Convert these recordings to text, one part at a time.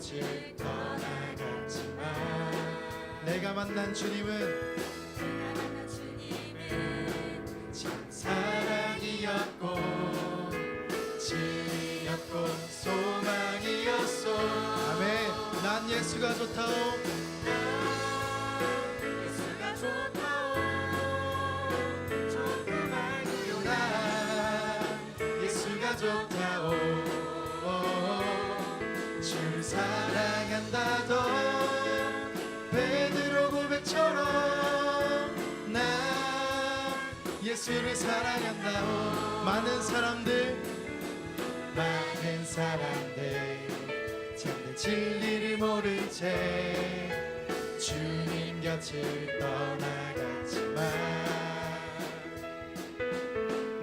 이곳을 떠나갔지만 내가 만난 주님은 참 사랑이었고 진리였고 소망이었소. 아멘. 난 예수가 좋다오. 예수가 좋다오. 조금만 난 예수가 좋다오. 주를 사랑한다던 베드로 고백처럼 난 예수를 사랑한다오. 많은 사람들 참된 진리를 모른 채 주님 곁을 떠나갔지만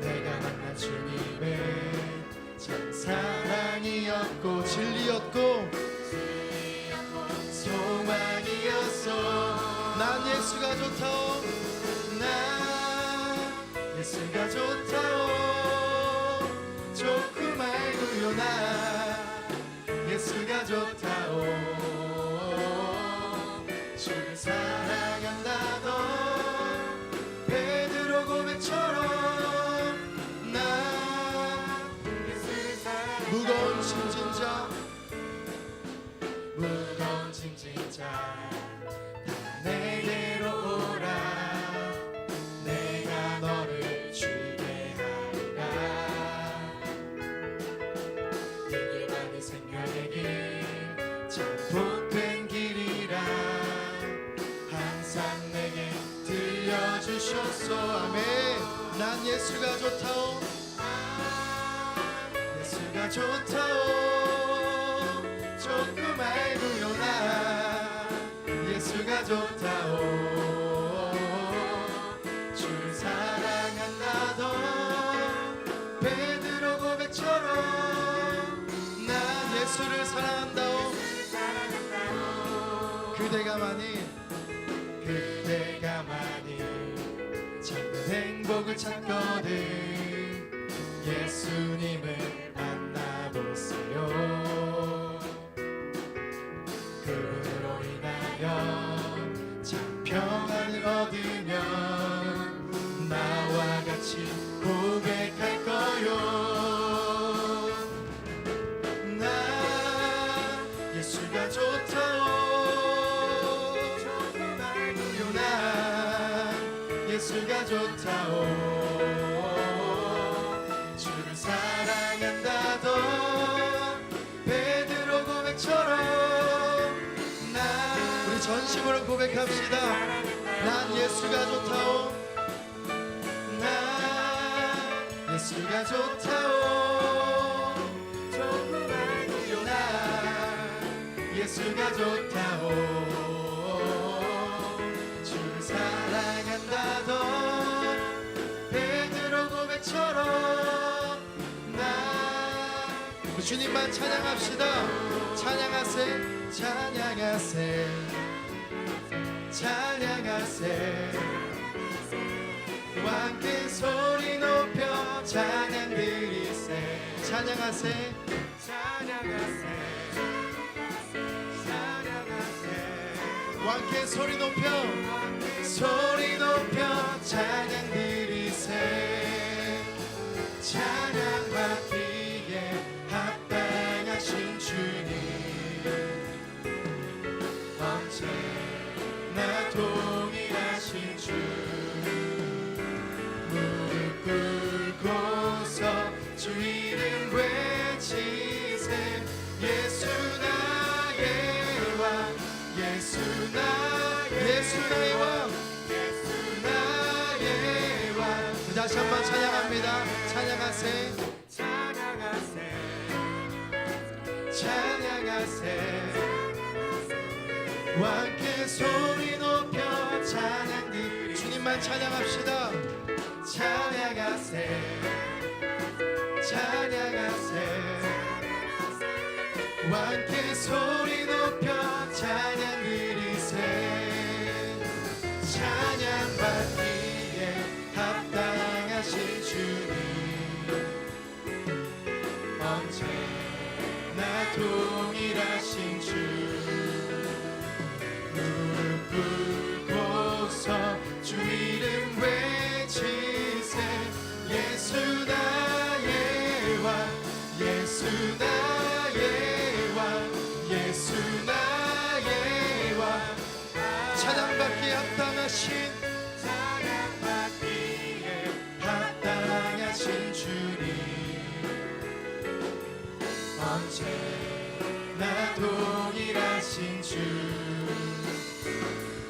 내가 만난 주님은 참 사랑이었고 진리였고 소망이었어. 난 예수가 좋다오. 난 예수가 좋다오. 조금 알고요 난 예수가 좋다오. 주를 사랑한다던 베드로 고백처럼 난 예수를 사랑한다. 무거운 짐진 자 다 내게로 오라. 내가 너를 쉬게 하리라. 이 길만이 생명의 길 참 복된 길이라 항상 내게 들려주셨소. 아멘. 난 예수가 좋다오. 예수가 좋다오. 조금 알고요 난 예수가 좋다오. 주를 사랑한다던 베드로 고백처럼 난 예수를 사랑한다오. 그대가 만일 참된 행복을 찾거든 예수님을 만나보세요. 그분으로 인하여 참 평안을 얻으면 나와 같이 고백할 거요. 나 예수가 좋다오. 조금 알고요 난 예수가 좋다오. 주를 사랑한다던 베드로 고백처럼 우리 전심으로 고백합시다. 난 예수가 좋다오. 난 예수가 좋다오. 조금 알고요 난 예수가 좋다오. 주를 사랑한다던 베드로 고백처럼 난 주님만 찬양합시다. 찬양하세 찬양하세 찬양하세 함께 소리 높여 찬양 드리세. 찬양하세 찬양하세 찬양하세 함께 소리 높여 찬양 드리세. 찬양받기에 합당하신 주님 언제나 동일하신 주 무릎 꿇고서 주 이름 외치세. 예수 나의 왕 예수 나의 왕 다시 한번 찬양합니다. 찬양하세 찬양하세 찬양하세 함께 소리 높여 찬양들 주님만 찬양합시다. 찬양하세 찬양하세 함께 소리 높여 찬양 드리세. 찬양받기에 합당하신 주님 언제나 나 동일하신 주 무릎 꿇고서 주 이름 외치세 예수 나의 왕 예수 나의 왕 예수 나의 왕 찬양받기에 합당하신 주님 언제나 동일하신 주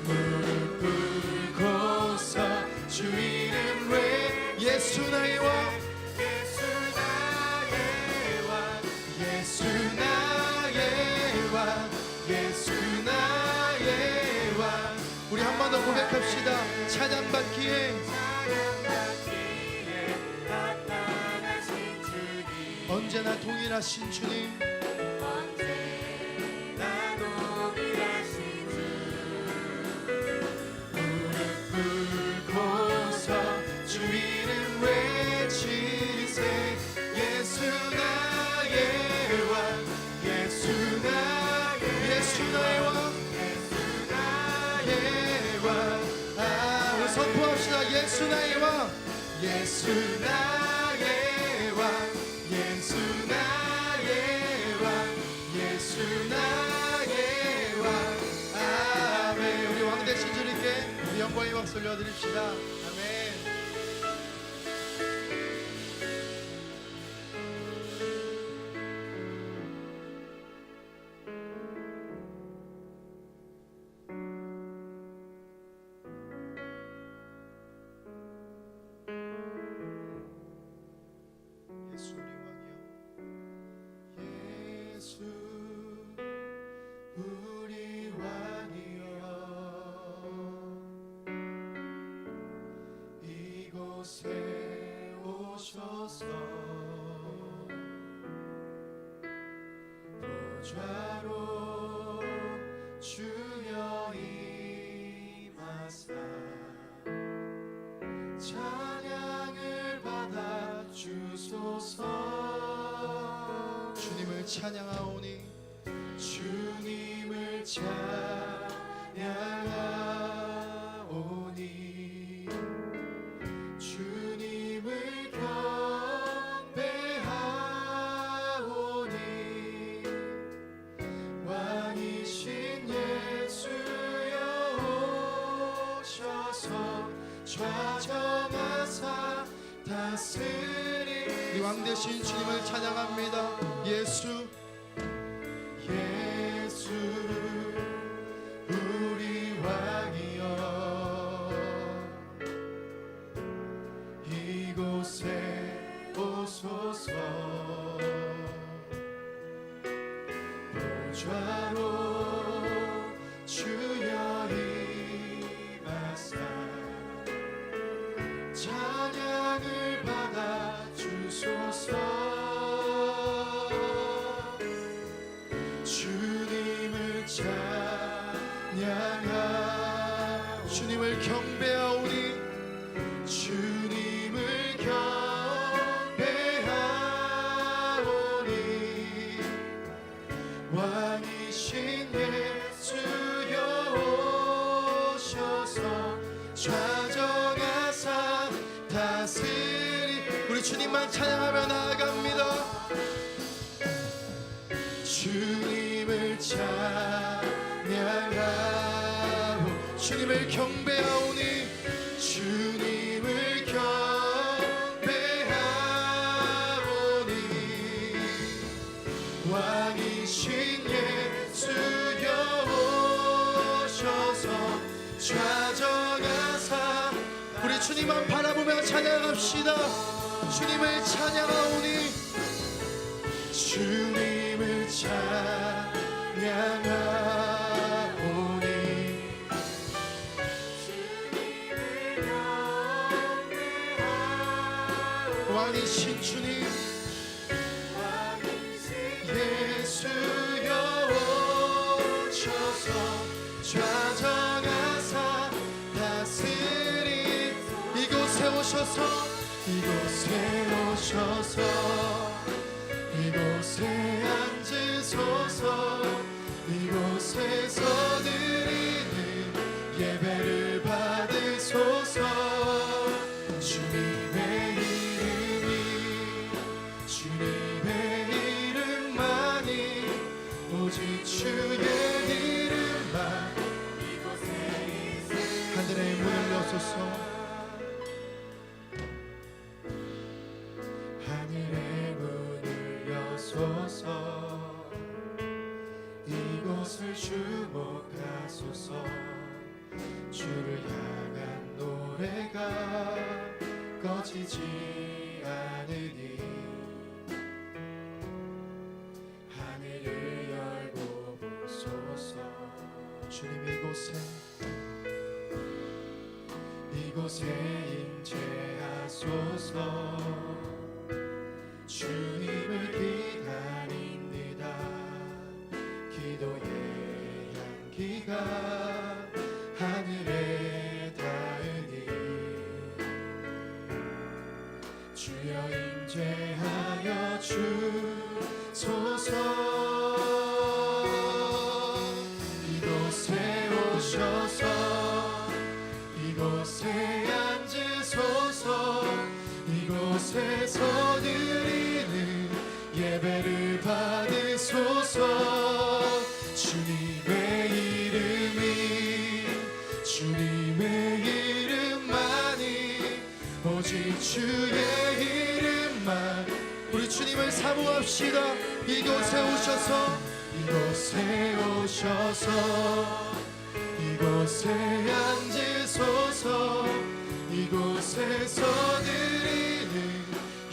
무릎 꿇고서 주 이름 외 예수 나의 왕 예수 나의 왕 예수 나의 왕 예수 나의 왕 우리 한 번 더 고백합시다. 찬양받기에 언제나 동일하신 주님 언제나 동일하신 주 무릎 꿇고서 주 이름 외치세 예수 나의 왕 예수 나의 왕 예수 나의 왕 우리 선포합시다. 예수 나의 왕 예수 나의 왕 예수 나의 왕 예수 나의 왕 아멘. 우리 왕 되신 주님께 우리 영광의 박수 올려드립시다. 아멘. 우리 왕이여 이곳에 오셔서 보좌로 주여 임하사 찬양을 받아 주소서 주님을 찬양하오니 주님을 찬양하오니 주님을 경배하오니 왕이신 예수여 오셔서 좌정하사 다스리 이 왕되신 주님을 찬양합니다. 예수 우리 왕이여 이곳에 오소서 보좌로 주여 임하사 찬양을 받아 주소서 주님을 경배하오니 주님을 경배하오니 왕이신 예수여 오셔서 좌정하사 다스리 우리 주님만 찬양하며 나아갑니다. 주님을 찬양하오 주님을 경배하오니 주님을 경배하오니 왕이신 예수여 오셔서 좌정하사 우리 주님만 바라보며 찬양합시다. 주님을 찬양하오니 주님을 찬양하오니 왕이신 주님 예수여 오셔서 좌정하사 다스리 이곳에 오셔서 이곳에 앉으 받으소서. 이곳에서 드리는 예배를 받으소서. 주님의 이름이 주님의 이름만이 오직 주의 이름만 하늘의 문을 여소서. 하늘의 문을 여소서. 이곳을 주목하소서. 주를 향한 노래가 꺼지지 않으니 하늘을 열고 보소서. 주님 이곳에 임재하소서. 주님을 기다립니다. 기도의 향기가 하늘에 닿으니 주여 임재하여 주소서. 이곳에 오셔서 이곳에 앉으소서. 이곳에서 드리는 예배를 받으소서. 주님의 주님의 이름만이 오직 주의 이름만. 우리 주님을 사모합시다. 이곳에 오셔서 이곳에 앉으소서. 이곳에서 드리는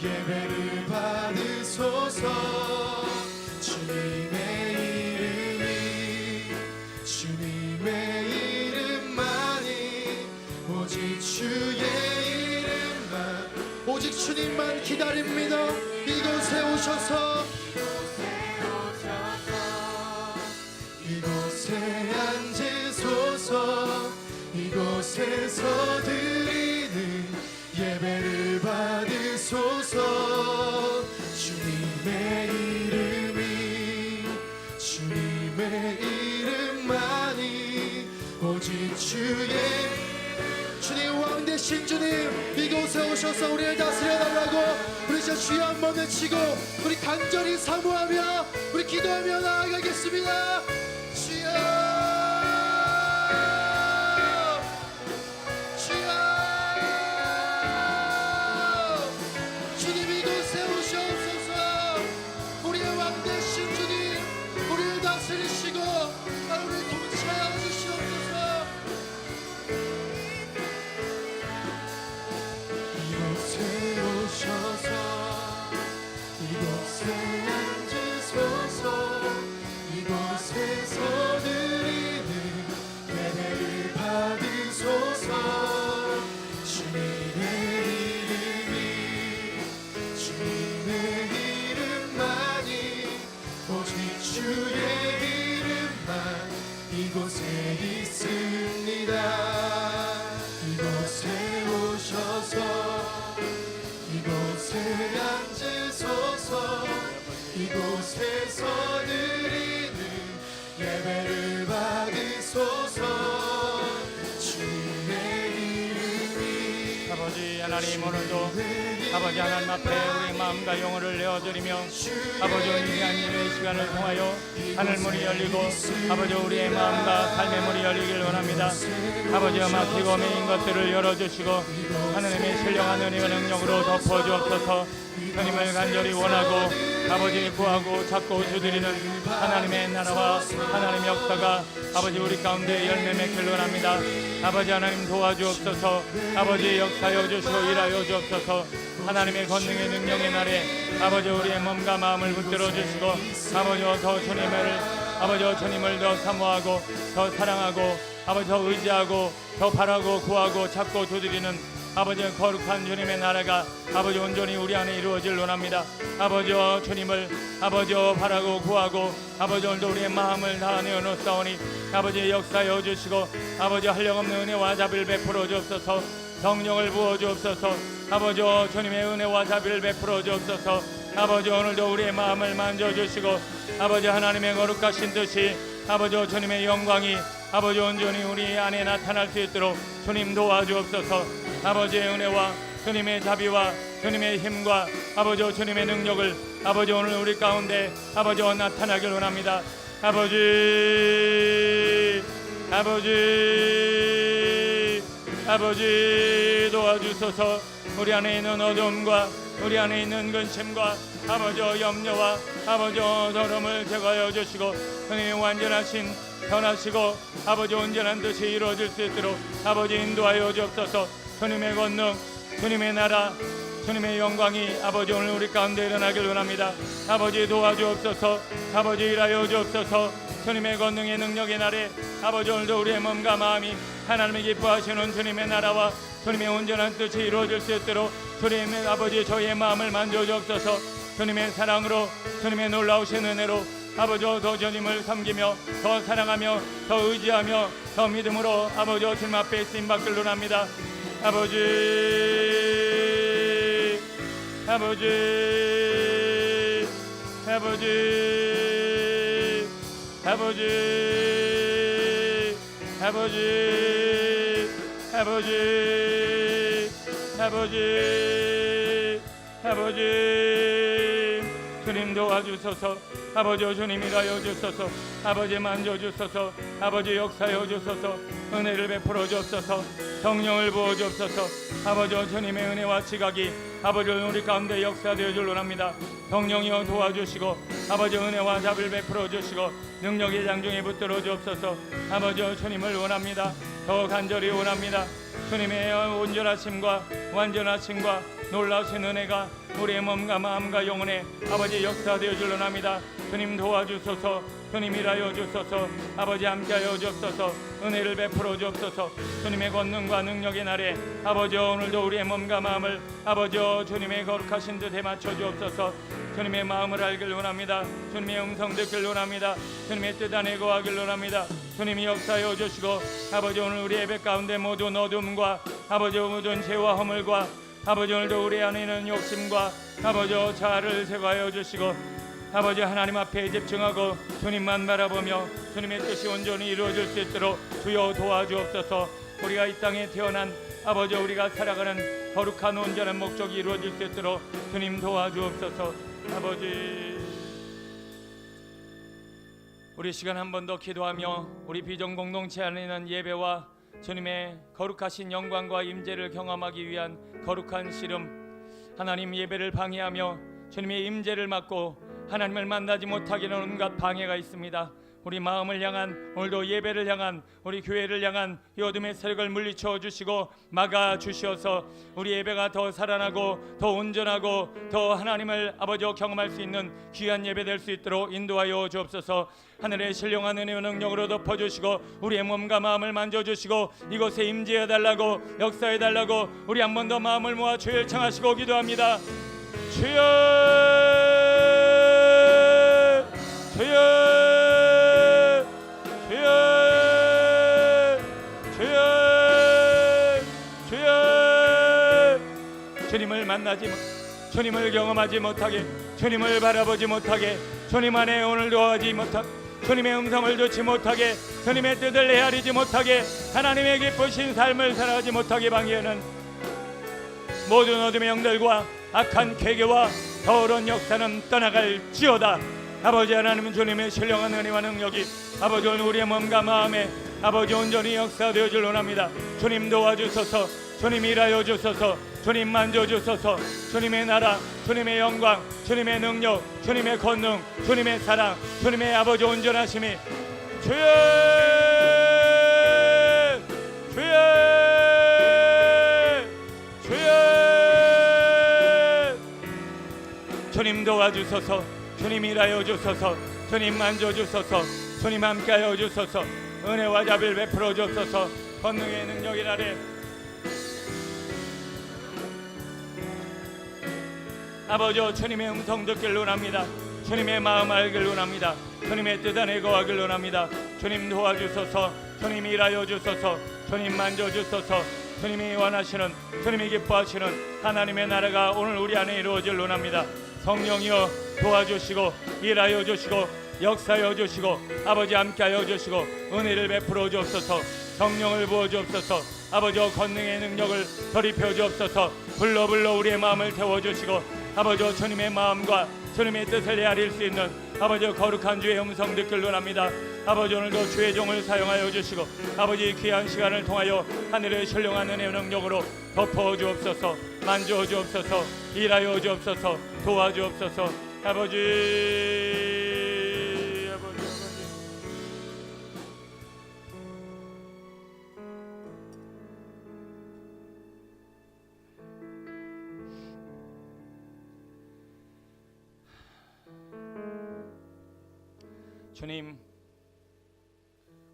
예배를 받으소서. 주님의 이름만이 오직 주의 이름만. 오직 주님만 기다립니다. 이곳에 오셔서 이곳에 앉으소서. 이곳에서 드리는 예배를 받으소서. 주님의 이름만이 오직 주님 왕 되신 주님, 이곳에 오셔서 우리를 다스려 달라고 우리 저 주여 한번 외치고 우리 간절히 사모하며 우리 기도하며 나아가겠습니다. 주여 이곳에 있습니다. 이곳에 오셔서 이곳에 앉으소서. 이곳에서 드리는 예배를 받으소서. 주님의 이름이 아버지 하나님, 오늘도 아버지 하나님 앞에 우리 마음과 영혼을 내어드리며 아버지 위대한 일의 시간을 통하여 하늘문이 열리고 아버지 우리의 마음과 삶의 문이 열리길 원합니다. 아버지가 막히고 메인 것들을 열어주시고 하나님의 신령한 은혜와 능력으로 덮어주옵소서. 주님을 간절히 원하고 아버지 구하고 찾고 주드리는 하나님의 나라와 하나님의 역사가 아버지 우리 가운데 열매 맺길 원합니다. 아버지 하나님 도와주옵소서. 아버지 역사여 주시고 일하여 주옵소서. 하나님의 권능의 능력의 날에 아버지 우리의 몸과 마음을 붙들어 주시고 아버지 더 주님을 더 사모하고 더 사랑하고 아버지 더 의지하고 더 바라고 구하고 찾고 두드리는 아버지 거룩한 주님의 나라가 아버지 온전히 우리 안에 이루어질 원합니다. 아버지와 주님을 아버지와 바라고 구하고 아버지 오늘도 우리의 마음을 다 내어놓사오니 아버지 역사여 주시고 아버지 한량없는 은혜와 자비를 베풀어 주옵소서. 성령을 부어 주옵소서. 아버지와 주님의 은혜와 자비를 베풀어 주옵소서. 아버지 오늘도 우리의 마음을 만져주시고 아버지 하나님의 거룩하신 뜻이 아버지 주님의 영광이 아버지 온전히 우리 안에 나타날 수 있도록 주님 도와주옵소서. 아버지의 은혜와 주님의 자비와 주님의 힘과 아버지 주님의 능력을 아버지 오늘 우리 가운데 아버지 나타나길 원합니다. 아버지 도와주소서. 우리 안에 있는 어둠과 우리 안에 있는 근심과 아버지 염려와 아버지 더러움을 제거하여 주시고 주님의 완전하신 변하시고 아버지 온전한 뜻이 이루어질 수 있도록 아버지 인도하여 주옵소서. 주님의 권능 주님의 나라 주님의 영광이 아버지 오늘 우리 가운데 일어나길 원합니다. 아버지 도와주옵소서. 아버지 일하여 주옵소서. 주님의 권능의 능력의 날에 아버지 오늘도 우리의 몸과 마음이 하나님의 기뻐하시는 주님의 나라와 주님의 온전한 뜻이 이루어질 수 있도록 주님의 아버지 저희의 마음을 만져주옵소서. 주님의 사랑으로 주님의 놀라우신 은혜로 아버지 더 주님을 섬기며 더 사랑하며 더 의지하며 더 믿음으로 아버지 주님 앞에 쓰임받길 원합니다. 아버지 주님 도와주소서. 아버지 주님이라여 주소서. 아버지 만져주소서. 아버지 역사여 주소서. 은혜를 베풀어 주옵소서. 성령을 부어 주옵소서. 아버지 주님의 은혜와 지각이 아버지 우리 가운데 역사되어 줄 원합니다. 성령이여 도와주시고 아버지 은혜와 자비를 베풀어 주시고 능력의 장중에 붙들어 주옵소서. 아버지 주님을 원합니다. 더 간절히 원합니다. 주님의 온전하심과 완전하심과 놀라우신 은혜가 우리의 몸과 마음과 영혼에 아버지 역사되어 줄 원합니다. 주님 도와주소서. 주님 일하여 주소서. 아버지 함께하여 주옵소서. 은혜를 베풀어 주옵소서. 주님의 권능과 능력의 날에 아버지 오늘도 우리의 몸과 마음을 아버지 주님의 거룩하신 뜻에 맞춰 주옵소서. 주님의 마음을 알길 원합니다. 주님의 음성 듣길 원합니다. 주님의 뜻 안에 거하길 원합니다. 주님이 역사하여 주시고 아버지 오늘 우리 예배 가운데 모든 어둠과 아버지 모든 죄와 허물과 아버지 오늘도 우리 안에 있는 욕심과 아버지 자아를 제거하여 주시고 아버지 하나님 앞에 집중하고 주님만 바라보며 주님의 뜻이 온전히 이루어질 수 있도록 주여 도와주옵소서. 우리가 이 땅에 태어난 아버지 우리가 살아가는 거룩한 온전한 목적이 이루어질 수 있도록 주님 도와주옵소서. 아버지 우리 시간 한 번 더 기도하며 우리 비전 공동체 안에 있는 예배와 주님의 거룩하신 영광과 임재를 경험하기 위한 거룩한 씨름 하나님 예배를 방해하며 주님의 임재를 막고 하나님을 만나지 못하게 하는 온갖 방해가 있습니다. 우리 마음을 향한 오늘도 예배를 향한 우리 교회를 향한 이 어둠의 세력을 물리쳐 주시고 막아 주시어서 우리 예배가 더 살아나고 더 온전하고 더 하나님을 아버지 경험할 수 있는 귀한 예배 될 수 있도록 인도하여 주옵소서. 하늘의 신령한 은혜와 능력으로 덮어주시고 우리의 몸과 마음을 만져주시고 이곳에 임재해 달라고 역사해 달라고 우리 한 번 더 마음을 모아 주를 청하시고 기도합니다. 주여 주여 주님을 만나지 주님을 경험하지 못하게 주님을 바라보지 못하게 주님 안에 오늘도 하지 못하게 주님의 음성을 듣지 못하게 주님의 뜻을 헤아리지 못하게 하나님의 기쁘신 삶을 살아가지 못하게 방해하는 모든 어둠의 영들과 악한 괴계와 더러운 역사는 떠나갈지어다. 아버지 하나님은 주님의 신령한 은혜와 능력이 아버지 오늘 우리의 몸과 마음에 아버지 온전히 역사되어 줄 원합니다. 주님 도와주소서. 주님 일하여 주소서. 주님 만져주소서. 주님의 나라 주님의 영광 주님의 능력 주님의 권능 주님의 사랑 주님의 아버지 온전하심이 주여 주여 주여 주님 도와주소서. 주님 일하여 주소서. 주님 만져주소서. 주님 함께하여 주소서. 은혜와 자비를 베풀어 주소서. 권능의 능력의 아래 아버지 주님의 음성 듣길 원합니다. 주님의 마음 알길 원합니다. 주님의 뜻 안에 거하길 원합니다. 주님 도와주소서. 주님 일하여 주소서. 주님 만져주소서. 주님이 원하시는 주님이 기뻐하시는 하나님의 나라가 오늘 우리 안에 이루어질 원합니다. 성령이여 도와주시고 일하여 주시고 역사하여 주시고 아버지 함께하여 주시고 은혜를 베풀어 주옵소서. 성령을 부어 주옵소서. 아버지 권능의 능력을 더입혀 주옵소서. 불러 우리의 마음을 태워 주시고 아버지 주님의 마음과 주님의 뜻을 헤아릴 수 있는 아버지 거룩한 주의 음성 듣길 원합니다. 아버지 오늘도 주의 종을 사용하여 주시고 아버지 귀한 시간을 통하여 하늘의 신령한 은혜의 능력으로 덮어 주옵소서. 만져 주옵소서. 일하여 주옵소서. 도와 주옵소서. 아버지 주님,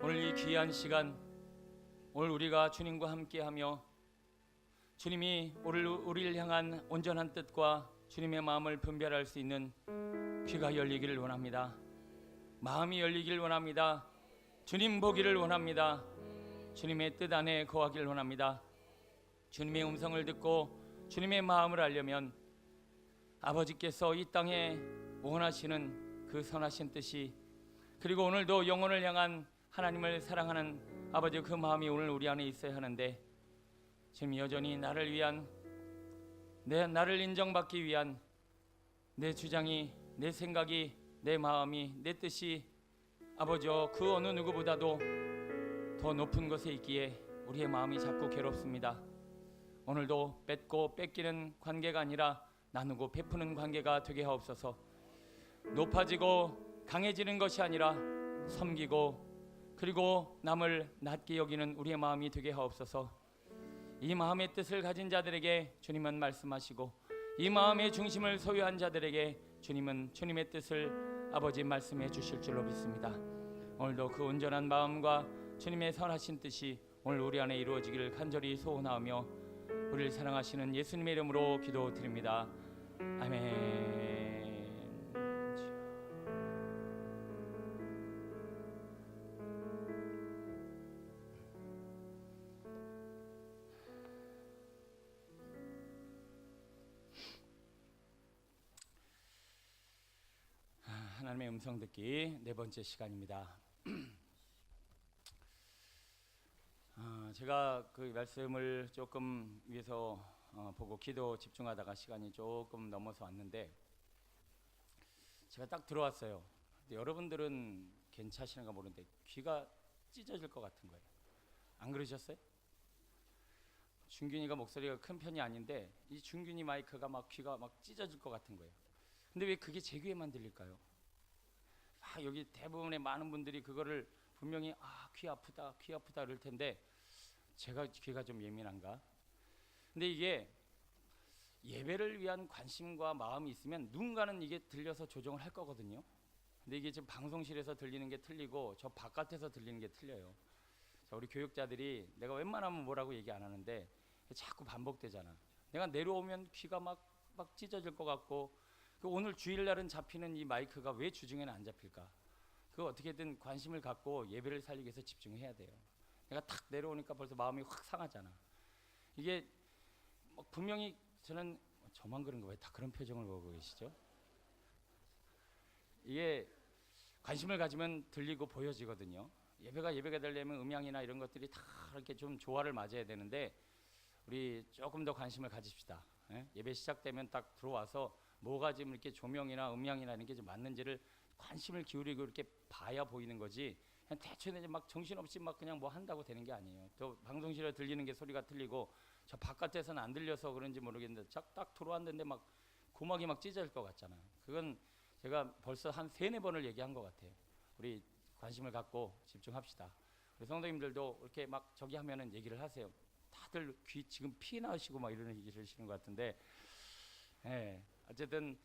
오늘 이 귀한 시간, 오늘 우리가 주님과 함께하며 주님이 우리를 향한 온전한 뜻과 주님의 마음을 분별할 수 있는 귀가 열리기를 원합니다. 마음이 열리기를 원합니다. 주님 보기를 원합니다. 주님의 뜻 안에 거하기를 원합니다. 주님의 음성을 듣고 주님의 마음을 알려면 아버지께서 이 땅에 원하시는 그 선하신 뜻이, 그리고 오늘도 영혼을 향한 하나님을 사랑하는 아버지 그 마음이 오늘 우리 안에 있어야 하는데, 지금 여전히 나를 위한, 나를 인정받기 위한 내 주장이, 내 생각이, 내 마음이, 내 뜻이 아버지여 그 어느 누구보다도 더 높은 곳에 있기에 우리의 마음이 자꾸 괴롭습니다. 오늘도 뺏고 뺏기는 관계가 아니라 나누고 베푸는 관계가 되게 하옵소서. 높아지고 강해지는 것이 아니라 섬기고 그리고 남을 낮게 여기는 우리의 마음이 되게 하옵소서. 이 마음의 뜻을 가진 자들에게 주님은 말씀하시고 이 마음의 중심을 소유한 자들에게 주님은 주님의 뜻을 아버지 말씀해 주실 줄로 믿습니다. 오늘도 그 온전한 마음과 주님의 선하신 뜻이 오늘 우리 안에 이루어지기를 간절히 소원하며 우리를 사랑하시는 예수님의 이름으로 기도드립니다. 아멘. 하나님의 음성 듣기 네 번째 시간입니다. 제가 그 말씀을 조금 위에서 보고 기도 집중하다가 시간이 조금 넘어서 왔는데 제가 딱 들어왔어요. 근데 여러분들은 괜찮으신가 모르는데 귀가 찢어질 것 같은 거예요. 안 그러셨어요? 준균이가 목소리가 큰 편이 아닌데 이 준균이 마이크가 막 귀가 막 찢어질 것 같은 거예요. 근데 왜 그게 제 귀에만 들릴까요? 여기 대부분의 많은 분들이 그거를 분명히 귀 아프다 그럴 텐데 제가 귀가 좀 예민한가? 근데 이게 예배를 위한 관심과 마음이 있으면 누군가는 이게 들려서 조정을 할 거거든요. 근데 이게 지금 방송실에서 들리는 게 틀리고 저 바깥에서 들리는 게 틀려요. 자, 우리 교육자들이 내가 웬만하면 뭐라고 얘기 안 하는데 자꾸 반복되잖아. 내가 내려오면 귀가 막 찢어질 것 같고, 오늘 주일날은 잡히는 이 마이크가 왜 주중에는 안 잡힐까? 그거 어떻게든 관심을 갖고 예배를 살리기 위해서 집중해야 돼요. 내가 탁 내려오니까 벌써 마음이 확 상하잖아. 이게 분명히 저만 그런 거 왜 다 그런 표정을 보고 계시죠? 이게 관심을 가지면 들리고 보여지거든요. 예배가 되려면 음향이나 이런 것들이 다 이렇게 좀 조화를 맞아야 되는데 우리 조금 더 관심을 가집시다. 예배 시작되면 딱 들어와서 뭐가 지금 이렇게 조명이나 음향이나 이런 게 좀 맞는지를 관심을 기울이고 이렇게 봐야 보이는 거지. 그냥 대충 이제 막 정신없이 막 그냥 뭐 한다고 되는 게 아니에요. 또 방송실에 들리는 게 소리가 틀리고 저 바깥에서는 안 들려서 그런지 모르겠는데 딱 들어왔는데 막 고막이 막 찢어질 것 같잖아요. 그건 제가 벌써 한 3-4번을 얘기한 것 같아요. 우리 관심을 갖고 집중합시다. 우리 성도님들도 이렇게 막 저기 하면은 얘기를 하세요. 다들 귀 지금 피 나시고 막 이런 얘기를 하시는 것 같은데, 어쨌든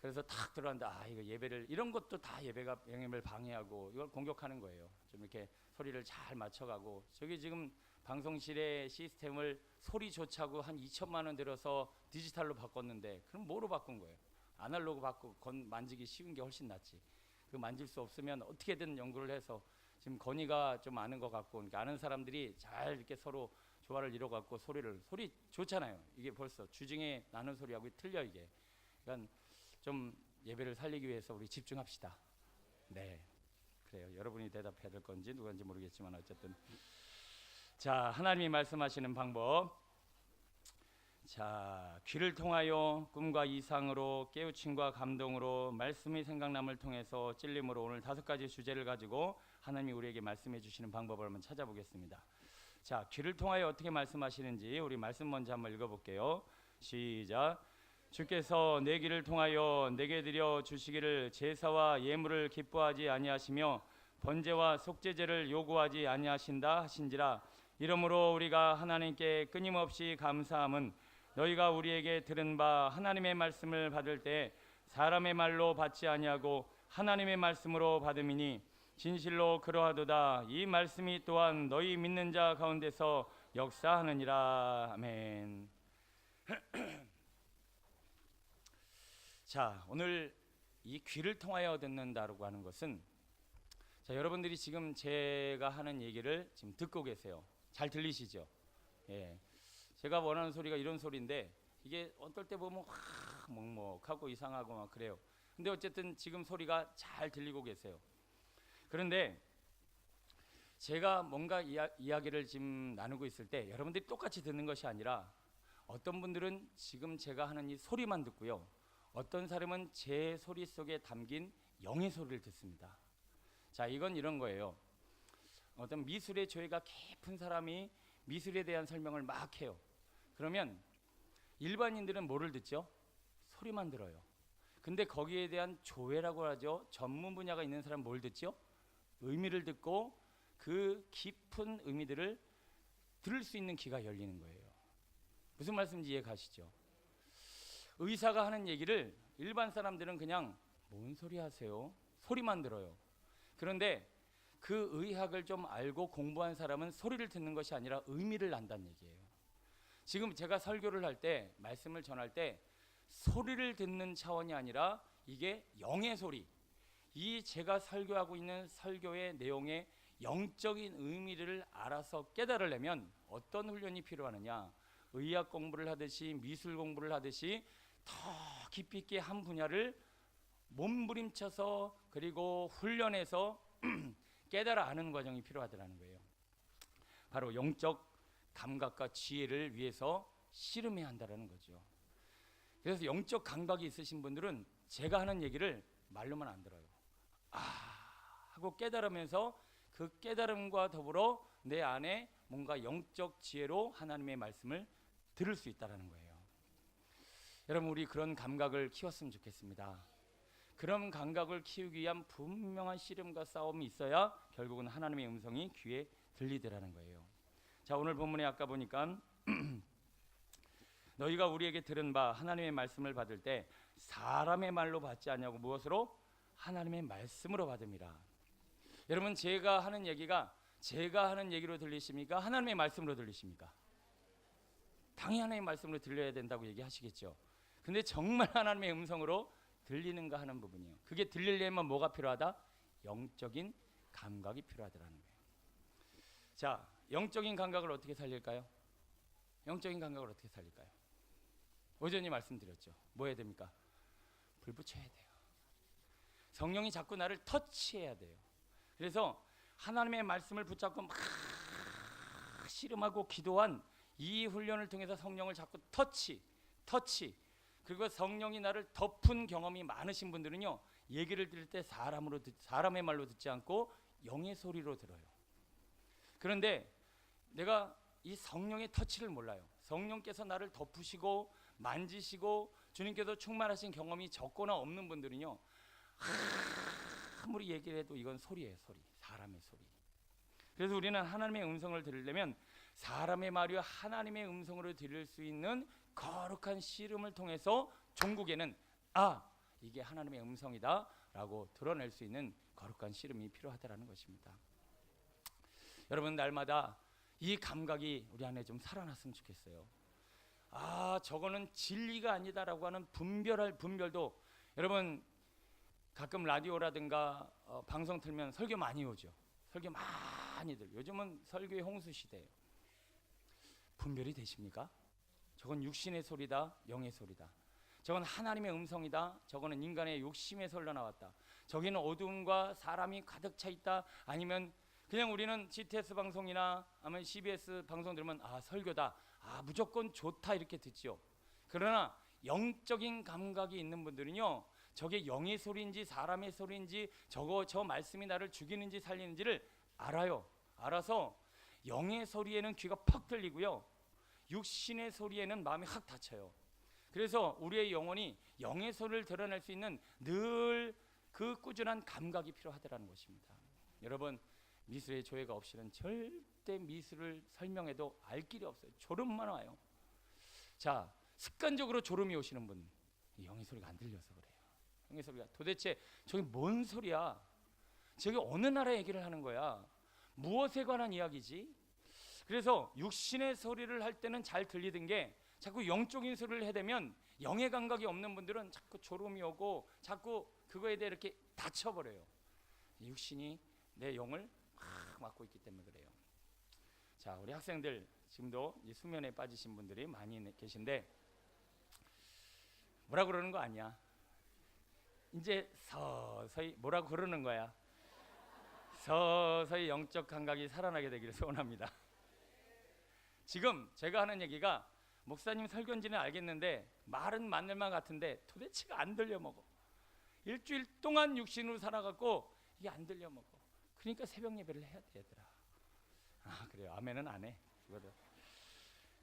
그래서 탁 들어왔는데 이거 예배를 이런 것도 다 예배가 영임을 방해하고 이걸 공격하는 거예요. 좀 이렇게 소리를 잘 맞춰가고 저기 지금 방송실의 시스템을 소리조차고 한 2천만 원 들여서 디지털로 바꿨는데 그럼 뭐로 바꾼 거예요? 아날로그 바꾸고 만지기 쉬운 게 훨씬 낫지. 그 만질 수 없으면 어떻게든 연구를 해서 지금 건의가 좀 아는 것 같고, 그러니까 아는 사람들이 잘 이렇게 서로 조화를 이뤄갖고 소리 좋잖아요. 이게 벌써 주중에 나는 소리하고 틀려 이게. 그러니까 좀 예배를 살리기 위해서 우리 집중합시다. 네, 그래요. 여러분이 대답해야 될 건지 누군지 모르겠지만 어쨌든 자, 하나님이 말씀하시는 방법. 자, 귀를 통하여 꿈과 이상으로 깨우침과 감동으로 말씀이 생각남을 통해서 찔림으로 오늘 5가지 주제를 가지고 하나님이 우리에게 말씀해 주시는 방법을 한번 찾아보겠습니다. 자, 귀를 통하여 어떻게 말씀하시는지 우리 말씀 먼저 한번 읽어볼게요. 시작. 주께서 내 귀를 통하여 내게 드려 주시기를 제사와 예물을 기뻐하지 아니하시며 번제와 속죄제를 요구하지 아니하신다 하신지라. 이러므로 우리가 하나님께 끊임없이 감사함은 너희가 우리에게 들은 바 하나님의 말씀을 받을 때 사람의 말로 받지 아니하고 하나님의 말씀으로 받음이니 진실로 그러하도다. 이 말씀이 또한 너희 믿는 자 가운데서 역사하느니라. 아멘. 자, 오늘 이 귀를 통하여 듣는다라고 하는 것은, 자, 여러분들이 지금 제가 하는 얘기를 지금 듣고 계세요. 잘 들리시죠? 예. 제가 원하는 소리가 이런 소리인데 이게 어떨 때 보면 확 먹먹하고 이상하고 막 그래요. 근데 어쨌든 지금 소리가 잘 들리고 계세요. 그런데 제가 뭔가 이야기를 지금 나누고 있을 때 여러분들이 똑같이 듣는 것이 아니라 어떤 분들은 지금 제가 하는 이 소리만 듣고요, 어떤 사람은 제 소리 속에 담긴 영의 소리를 듣습니다. 자, 이건 이런 거예요. 어떤 미술의 조예가 깊은 사람이 미술에 대한 설명을 막 해요. 그러면 일반인들은 뭐를 듣죠? 소리만 들어요. 근데 거기에 대한 조예라고 하죠. 전문 분야가 있는 사람은 뭘 듣죠? 의미를 듣고 그 깊은 의미들을 들을 수 있는 귀가 열리는 거예요. 무슨 말씀인지 이해 가시죠? 의사가 하는 얘기를 일반 사람들은 그냥 뭔 소리 하세요? 소리만 들어요. 그런데 그 의학을 좀 알고 공부한 사람은 소리를 듣는 것이 아니라 의미를 안다는 얘기예요. 지금 제가 설교를 할 때, 말씀을 전할 때 소리를 듣는 차원이 아니라 이게 영의 소리, 이 제가 설교하고 있는 설교의 내용의 영적인 의미를 알아서 깨달으려면 어떤 훈련이 필요하느냐? 의학 공부를 하듯이 미술 공부를 하듯이 더 깊이 있게 한 분야를 몸부림쳐서 그리고 훈련해서 깨달아 아는 과정이 필요하다는 거예요. 바로 영적 감각과 지혜를 위해서 씨름해야 한다는 거죠. 그래서 영적 감각이 있으신 분들은 제가 하는 얘기를 말로만 안 들어요. 아 하고 깨달으면서 그 깨달음과 더불어 내 안에 뭔가 영적 지혜로 하나님의 말씀을 들을 수 있다는 거예요. 여러분, 우리 그런 감각을 키웠으면 좋겠습니다. 그런 감각을 키우기 위한 분명한 씨름과 싸움이 있어야 결국은 하나님의 음성이 귀에 들리더라는 거예요. 자, 오늘 본문에 아까 보니까 너희가 우리에게 들은 바 하나님의 말씀을 받을 때 사람의 말로 받지 않냐고 무엇으로? 하나님의 말씀으로 받음이라. 여러분, 제가 하는 얘기가 제가 하는 얘기로 들리십니까? 하나님의 말씀으로 들리십니까? 당연히 하나님의 말씀으로 들려야 된다고 얘기하시겠죠. 근데 정말 하나님의 음성으로 들리는가 하는 부분이에요. 그게 들리려면 뭐가 필요하다? 영적인 감각이 필요하다는 거예요. 자, 영적인 감각을 어떻게 살릴까요? 영적인 감각을 어떻게 살릴까요? 오전에 말씀드렸죠. 뭐 해야 됩니까? 불 붙여야 돼요. 성령이 자꾸 나를 터치해야 돼요. 그래서 하나님의 말씀을 붙잡고 막 씨름하고 기도한 이 훈련을 통해서 성령을 자꾸 터치 그리고 성령이 나를 덮은 경험이 많으신 분들은요, 얘기를 들을 때 사람의 말로 듣지 않고 영의 소리로 들어요. 그런데 내가 이 성령의 터치를 몰라요. 성령께서 나를 덮으시고 만지시고 주님께서 충만하신 경험이 적거나 없는 분들은요, 아무리 얘기를 해도 이건 소리예요. 소리, 사람의 소리. 그래서 우리는 하나님의 음성을 들으려면 사람의 말이와 하나님의 음성으로 들을 수 있는 거룩한 씨름을 통해서 종국에는 이게 하나님의 음성이다 라고 드러낼 수 있는 거룩한 씨름이 필요하다는 것입니다. 여러분, 날마다 이 감각이 우리 안에 좀 살아났으면 좋겠어요. 저거는 진리가 아니다라고 하는 분별도, 여러분 가끔 라디오라든가 방송 틀면 설교 많이 오죠. 설교 많이들. 요즘은 설교의 홍수 시대예요. 분별이 되십니까? 저건 육신의 소리다, 영의 소리다. 저건 하나님의 음성이다. 저거는 인간의 욕심에서 흘러나왔다. 저기는 어둠과 사람이 가득 차 있다. 아니면 그냥 우리는 GTS 방송이나 아니면 CBS 방송 들으면 아 설교다. 아 무조건 좋다 이렇게 듣죠. 그러나 영적인 감각이 있는 분들은요. 저게 영의 소리인지 사람의 소리인지 저 말씀이 나를 죽이는지 살리는지를 알아요. 알아서 영의 소리에는 귀가 퍽 들리고요. 육신의 소리에는 마음이 확 닫혀요. 그래서 우리의 영혼이 영의 소리를 드러낼 수 있는 늘 그 꾸준한 감각이 필요하다는 것입니다. 여러분 미술의 조예가 없이는 절대 미술을 설명해도 알 길이 없어요. 졸음만 와요. 자, 습관적으로 졸음이 오시는 분, 영의 소리가 안 들려서 그래요. 영의 소리가 도대체 저게 뭔 소리야? 저게 어느 나라 얘기를 하는 거야? 무엇에 관한 이야기지? 그래서 육신의 소리를 할 때는 잘 들리던 게 자꾸 영적인 소리를 해대면 영의 감각이 없는 분들은 자꾸 졸음이 오고 자꾸 그거에 대해 이렇게 다쳐버려요. 육신이 내 영을 막 막고 있기 때문에 그래요. 자, 우리 학생들 지금도 이 수면에 빠지신 분들이 많이 계신데 뭐라 그러는 거 아니야. 이제 서서히 뭐라고 그러는 거야. 서서히 영적 감각이 살아나게 되기를 소원합니다. 지금 제가 하는 얘기가 목사님 설교인지는 알겠는데 말은 맞는 말 같은데 도대체가 안 들려 먹어. 일주일 동안 육신으로 살아갖고 이게 안 들려 먹어. 그러니까 새벽 예배를 해야 돼 얘들아. 아 그래요. 아멘은 안 해. 죽어도.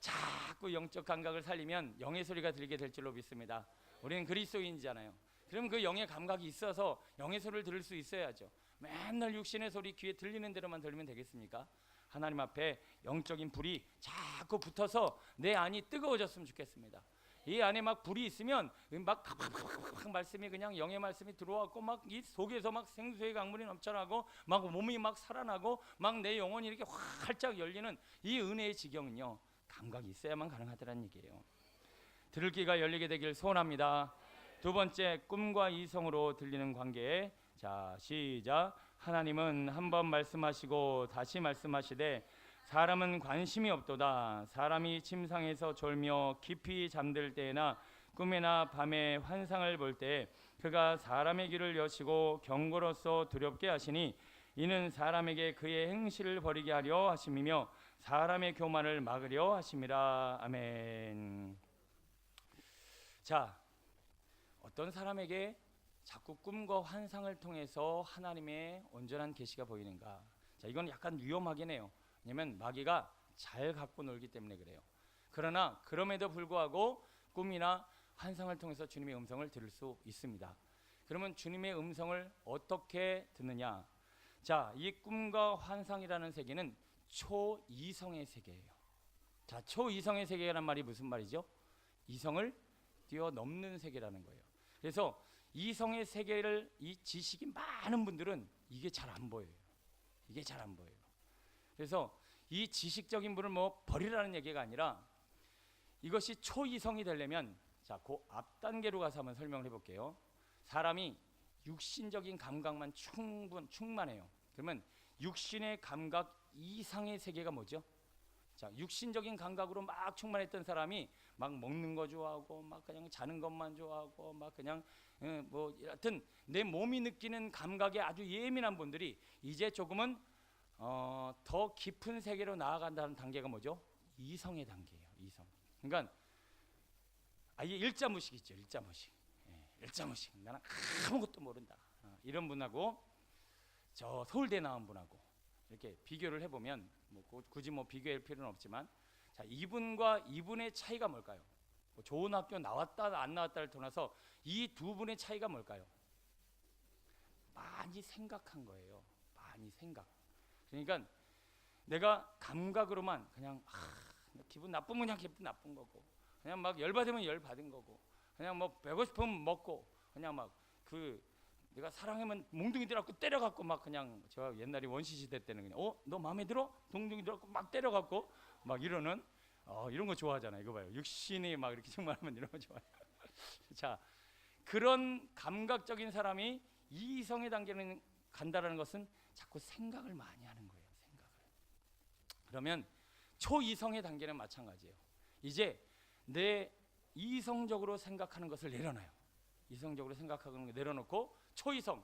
자꾸 영적 감각을 살리면 영의 소리가 들리게 될 줄로 믿습니다. 우리는 그리스도인이잖아요. 그럼 그 영의 감각이 있어서 영의 소리를 들을 수 있어야죠. 맨날 육신의 소리 귀에 들리는 대로만 들으면 되겠습니까? 하나님 앞에 영적인 불이 자꾸 붙어서 내 안이 뜨거워졌으면 좋겠습니다. 이 안에 막 불이 있으면 막 말씀이 그냥 영의 말씀이 들어왔고 막 이 속에서 막 생수의 강물이 넘쳐나고 막 몸이 막 살아나고 막 내 영혼이 이렇게 활짝 열리는 이 은혜의 지경은요 감각이 있어야만 가능하다는 얘기예요. 들을 귀가 열리게 되길 소원합니다. 두 번째, 꿈과 이성으로 들리는 관계. 자, 시작. 하나님은 한 번 말씀하시고 다시 말씀하시되 사람은 관심이 없도다. 사람이 침상에서 졸며 깊이 잠들 때나 꿈에나 밤에 환상을 볼 때 그가 사람의 귀를 여시고 경고로서 두렵게 하시니 이는 사람에게 그의 행실을 버리게 하려 하심이며 사람의 교만을 막으려 하심이라. 아멘. 자, 어떤 사람에게 자꾸 꿈과 환상을 통해서 하나님의 온전한 계시가 보이는가? 자, 이건 약간 위험하긴 해요. 왜냐면 마귀가 잘 갖고 놀기 때문에 그래요. 그러나 그럼에도 불구하고 꿈이나 환상을 통해서 주님의 음성을 들을 수 있습니다. 그러면 주님의 음성을 어떻게 듣느냐? 자, 이 꿈과 환상이라는 세계는 초이성의 세계예요. 자, 초이성의 세계라는 말이 무슨 말이죠? 이성을 뛰어넘는 세계라는 거예요. 그래서 이성의 세계를 이 지식이 많은 분들은 이게 잘 안 보여요. 이게 잘 안 보여요. 그래서 이 지식적인 분을 뭐 버리라는 얘기가 아니라 이것이 초이성이 되려면 자, 그 앞 단계로 가서 한번 설명을 해볼게요. 사람이 육신적인 감각만 충만해요. 그러면 육신의 감각 이상의 세계가 뭐죠? 자, 육신적인 감각으로 막 충만했던 사람이 막 먹는 거 좋아하고 막 그냥 자는 것만 좋아하고 막 그냥 뭐 여하튼 내 몸이 느끼는 감각에 아주 예민한 분들이 이제 조금은 더 깊은 세계로 나아간다는 단계가 뭐죠? 이성의 단계예요. 이성. 그러니까 아예 일자무식 있죠. 일자무식. 일자무식. 나는 아무것도 모른다. 이런 분하고 저 서울대 나온 분하고 이렇게 비교를 해보면 뭐 굳이 뭐 비교할 필요는 없지만 자, 이분과 이분의 차이가 뭘까요? 뭐 좋은 학교 나왔다 안 나왔다를 떠나서 이 두 분의 차이가 뭘까요? 많이 생각한 거예요. 많이 생각. 그러니까 내가 감각으로만 그냥 기분 나쁘면 그냥 기분 나쁜 거고 그냥 막 열받으면 열받은 거고 그냥 뭐 배고 싶으면 먹고 그냥 막 내가 사랑하면 몽둥이 들어갖고 때려갖고 막 그냥 제가 옛날에 원시 시대 때는 그냥 너 마음에 들어? 몽둥이 들어갖고 막 때려갖고 막 이러는 이런 거 좋아하잖아요. 이거 봐요. 육신이 막 이렇게 충만하면 이런 거 좋아해요. 자, 그런 감각적인 사람이 이성의 단계는 간다라는 것은 자꾸 생각을 많이 하는 거예요. 생각을. 그러면 초이성의 단계는 마찬가지예요. 이제 내 이성적으로 생각하는 것을 내려놔요. 이성적으로 생각하는 걸 내려놓고 초이성,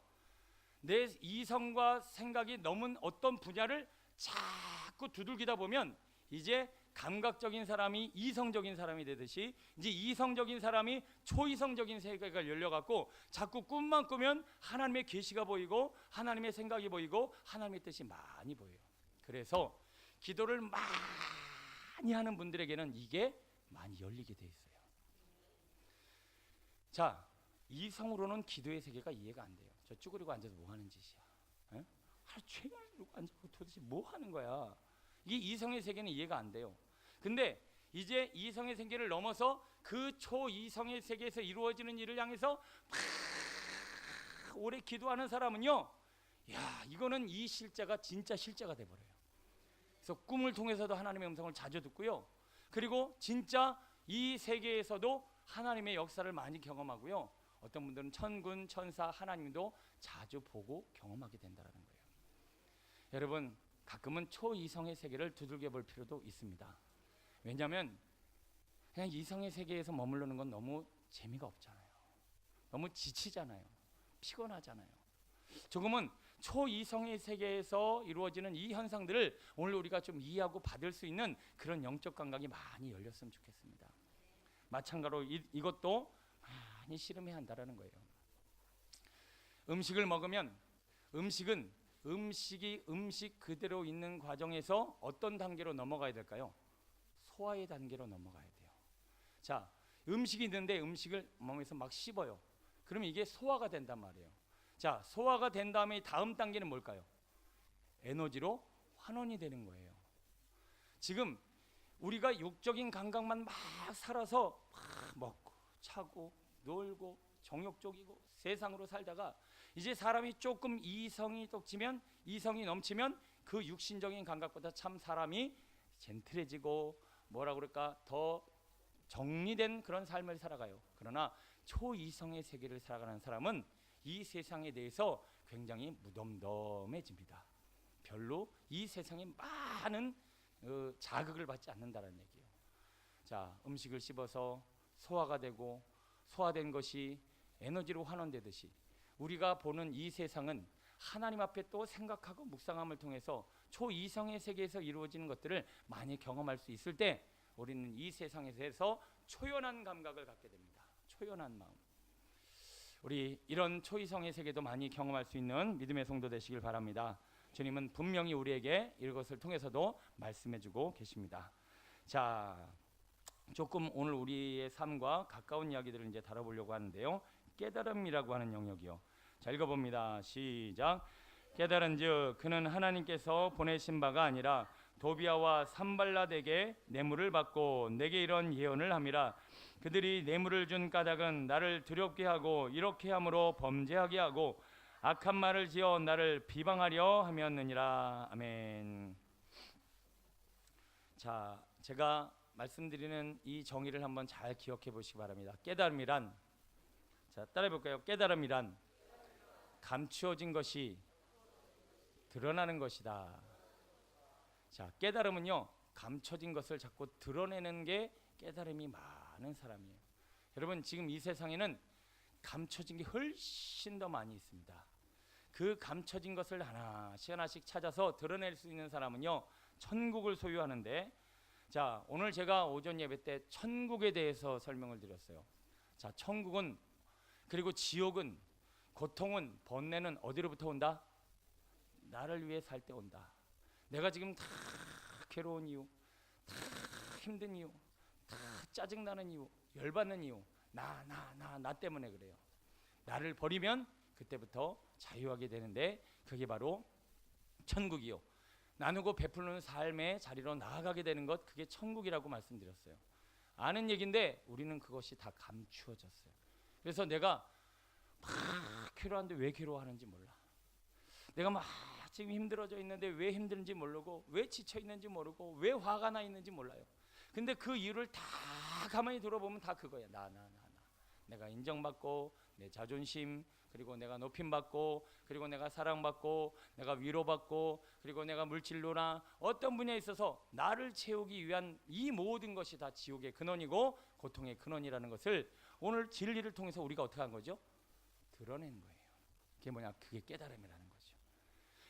내 이성과 생각이 넘은 어떤 분야를 자꾸 두들기다 보면 이제 감각적인 사람이 이성적인 사람이 되듯이 이제 이성적인 사람이 초이성적인 세계가 열려갖고 자꾸 꿈만 꾸면 하나님의 계시가 보이고 하나님의 생각이 보이고 하나님의 뜻이 많이 보여요. 그래서 기도를 많이 하는 분들에게는 이게 많이 열리게 돼 있어요. 자, 이성으로는 기도의 세계가 이해가 안 돼요. 저 쭈그리고 앉아서 뭐 하는 짓이야? 에? 하루 종일 이러고 앉아서 도대체 뭐 하는 거야? 이게 이성의 세계는 이해가 안 돼요. 근데 이제 이성의 세계를 넘어서 그 초이성의 세계에서 이루어지는 일을 향해서 막 오래 기도하는 사람은요, 야, 이거는 이 실제가 진짜 실제가 돼버려요. 그래서 꿈을 통해서도 하나님의 음성을 자주 듣고요, 그리고 진짜 이 세계에서도 하나님의 역사를 많이 경험하고요, 어떤 분들은 천군, 천사, 하나님도 자주 보고 경험하게 된다는 거예요. 여러분, 가끔은 초이성의 세계를 두들겨 볼 필요도 있습니다. 왜냐하면 그냥 이성의 세계에서 머무르는 건 너무 재미가 없잖아요. 너무 지치잖아요. 피곤하잖아요. 조금은 초이성의 세계에서 이루어지는 이 현상들을 오늘 우리가 좀 이해하고 받을 수 있는 그런 영적 감각이 많이 열렸으면 좋겠습니다. 마찬가지로 이것도 많이 씨름해야 한다는 거예요. 음식을 먹으면 음식이 음식 그대로 있는 과정에서 어떤 단계로 넘어가야 될까요? 소화의 단계로 넘어가야 돼요. 자, 음식이 있는데 음식을 몸에서 막 씹어요. 그러면 이게 소화가 된단 말이에요. 자, 소화가 된 다음에 다음 단계는 뭘까요? 에너지로 환원이 되는 거예요. 지금 우리가 육적인 감각만 막 살아서 막 먹고 차고 놀고 정욕적이고 세상으로 살다가 이제 사람이 조금 이성이 넘치면 그 육신적인 감각보다 참 사람이 젠틀해지고 뭐라 그럴까 더 정리된 그런 삶을 살아가요. 그러나 초이성의 세계를 살아가는 사람은 이 세상에 대해서 굉장히 무덤덤해집니다. 별로 이 세상에 많은 자극을 받지 않는다는 얘기예요. 자, 음식을 씹어서 소화가 되고 소화된 것이 에너지로 환원되듯이 우리가 보는 이 세상은 하나님 앞에 또 생각하고 묵상함을 통해서 초이성의 세계에서 이루어지는 것들을 많이 경험할 수 있을 때 우리는 이 세상에서 초연한 감각을 갖게 됩니다. 초연한 마음. 우리 이런 초이성의 세계도 많이 경험할 수 있는 믿음의 성도 되시길 바랍니다. 주님은 분명히 우리에게 이것을 통해서도 말씀해주고 계십니다. 자, 조금 오늘 우리의 삶과 가까운 이야기들을 이제 다뤄보려고 하는데요. 깨달음이라고 하는 영역이요. 자, 읽어봅니다. 시작. 깨달은즉 그는 하나님께서 보내신 바가 아니라 도비아와 산발랏에게 뇌물을 받고 내게 이런 예언을 함이라. 그들이 뇌물을 준 까닭은 나를 두렵게 하고 이렇게 함으로 범죄하게 하고 악한 말을 지어 나를 비방하려 함이었느니라. 아멘. 자, 제가 말씀드리는 이 정의를 한번 잘 기억해 보시기 바랍니다. 깨달음이란, 자, 따라해 볼까요? 깨달음이란 감추어진 것이 드러나는 것이다. 자, 깨달음은요, 감춰진 것을 자꾸 드러내는 게 깨달음이 많은 사람이에요. 여러분, 지금 이 세상에는 감춰진 게 훨씬 더 많이 있습니다. 그 감춰진 것을 하나씩 찾아서 드러낼 수 있는 사람은요, 천국을 소유하는데, 자, 오늘 제가 오전 예배 때 천국에 대해서 설명을 드렸어요. 자, 천국은, 그리고 지옥은, 고통은, 번뇌는 어디로부터 온다? 나를 위해 살 때 온다. 내가 지금 다 괴로운 이유, 다 힘든 이유, 다 짜증나는 이유, 열받는 이유, 나 때문에 그래요. 나를 버리면 그때부터 자유하게 되는데 그게 바로 천국이요. 나누고 베푸는 삶의 자리로 나아가게 되는 것, 그게 천국이라고 말씀드렸어요. 아는 얘기인데 우리는 그것이 다 감추어졌어요. 그래서 내가 막 괴로운데 왜 괴로워하는지 몰라. 내가 막 지금 힘들어져 있는데 왜 힘든지 모르고, 왜 지쳐 있는지 모르고, 왜 화가 나 있는지 몰라요. 근데 그 이유를 다 가만히 들어보면 다 그거야. 내가 인정받고, 내 자존심, 그리고 내가 높임받고, 그리고 내가 사랑받고, 내가 위로받고, 그리고 내가 물질로나 어떤 분야에 있어서 나를 채우기 위한 이 모든 것이 다 지옥의 근원이고 고통의 근원이라는 것을 오늘 진리를 통해서 우리가 어떻게 한 거죠? 드러낸 거예요. 그게 뭐냐? 그게 깨달음이라는 거죠.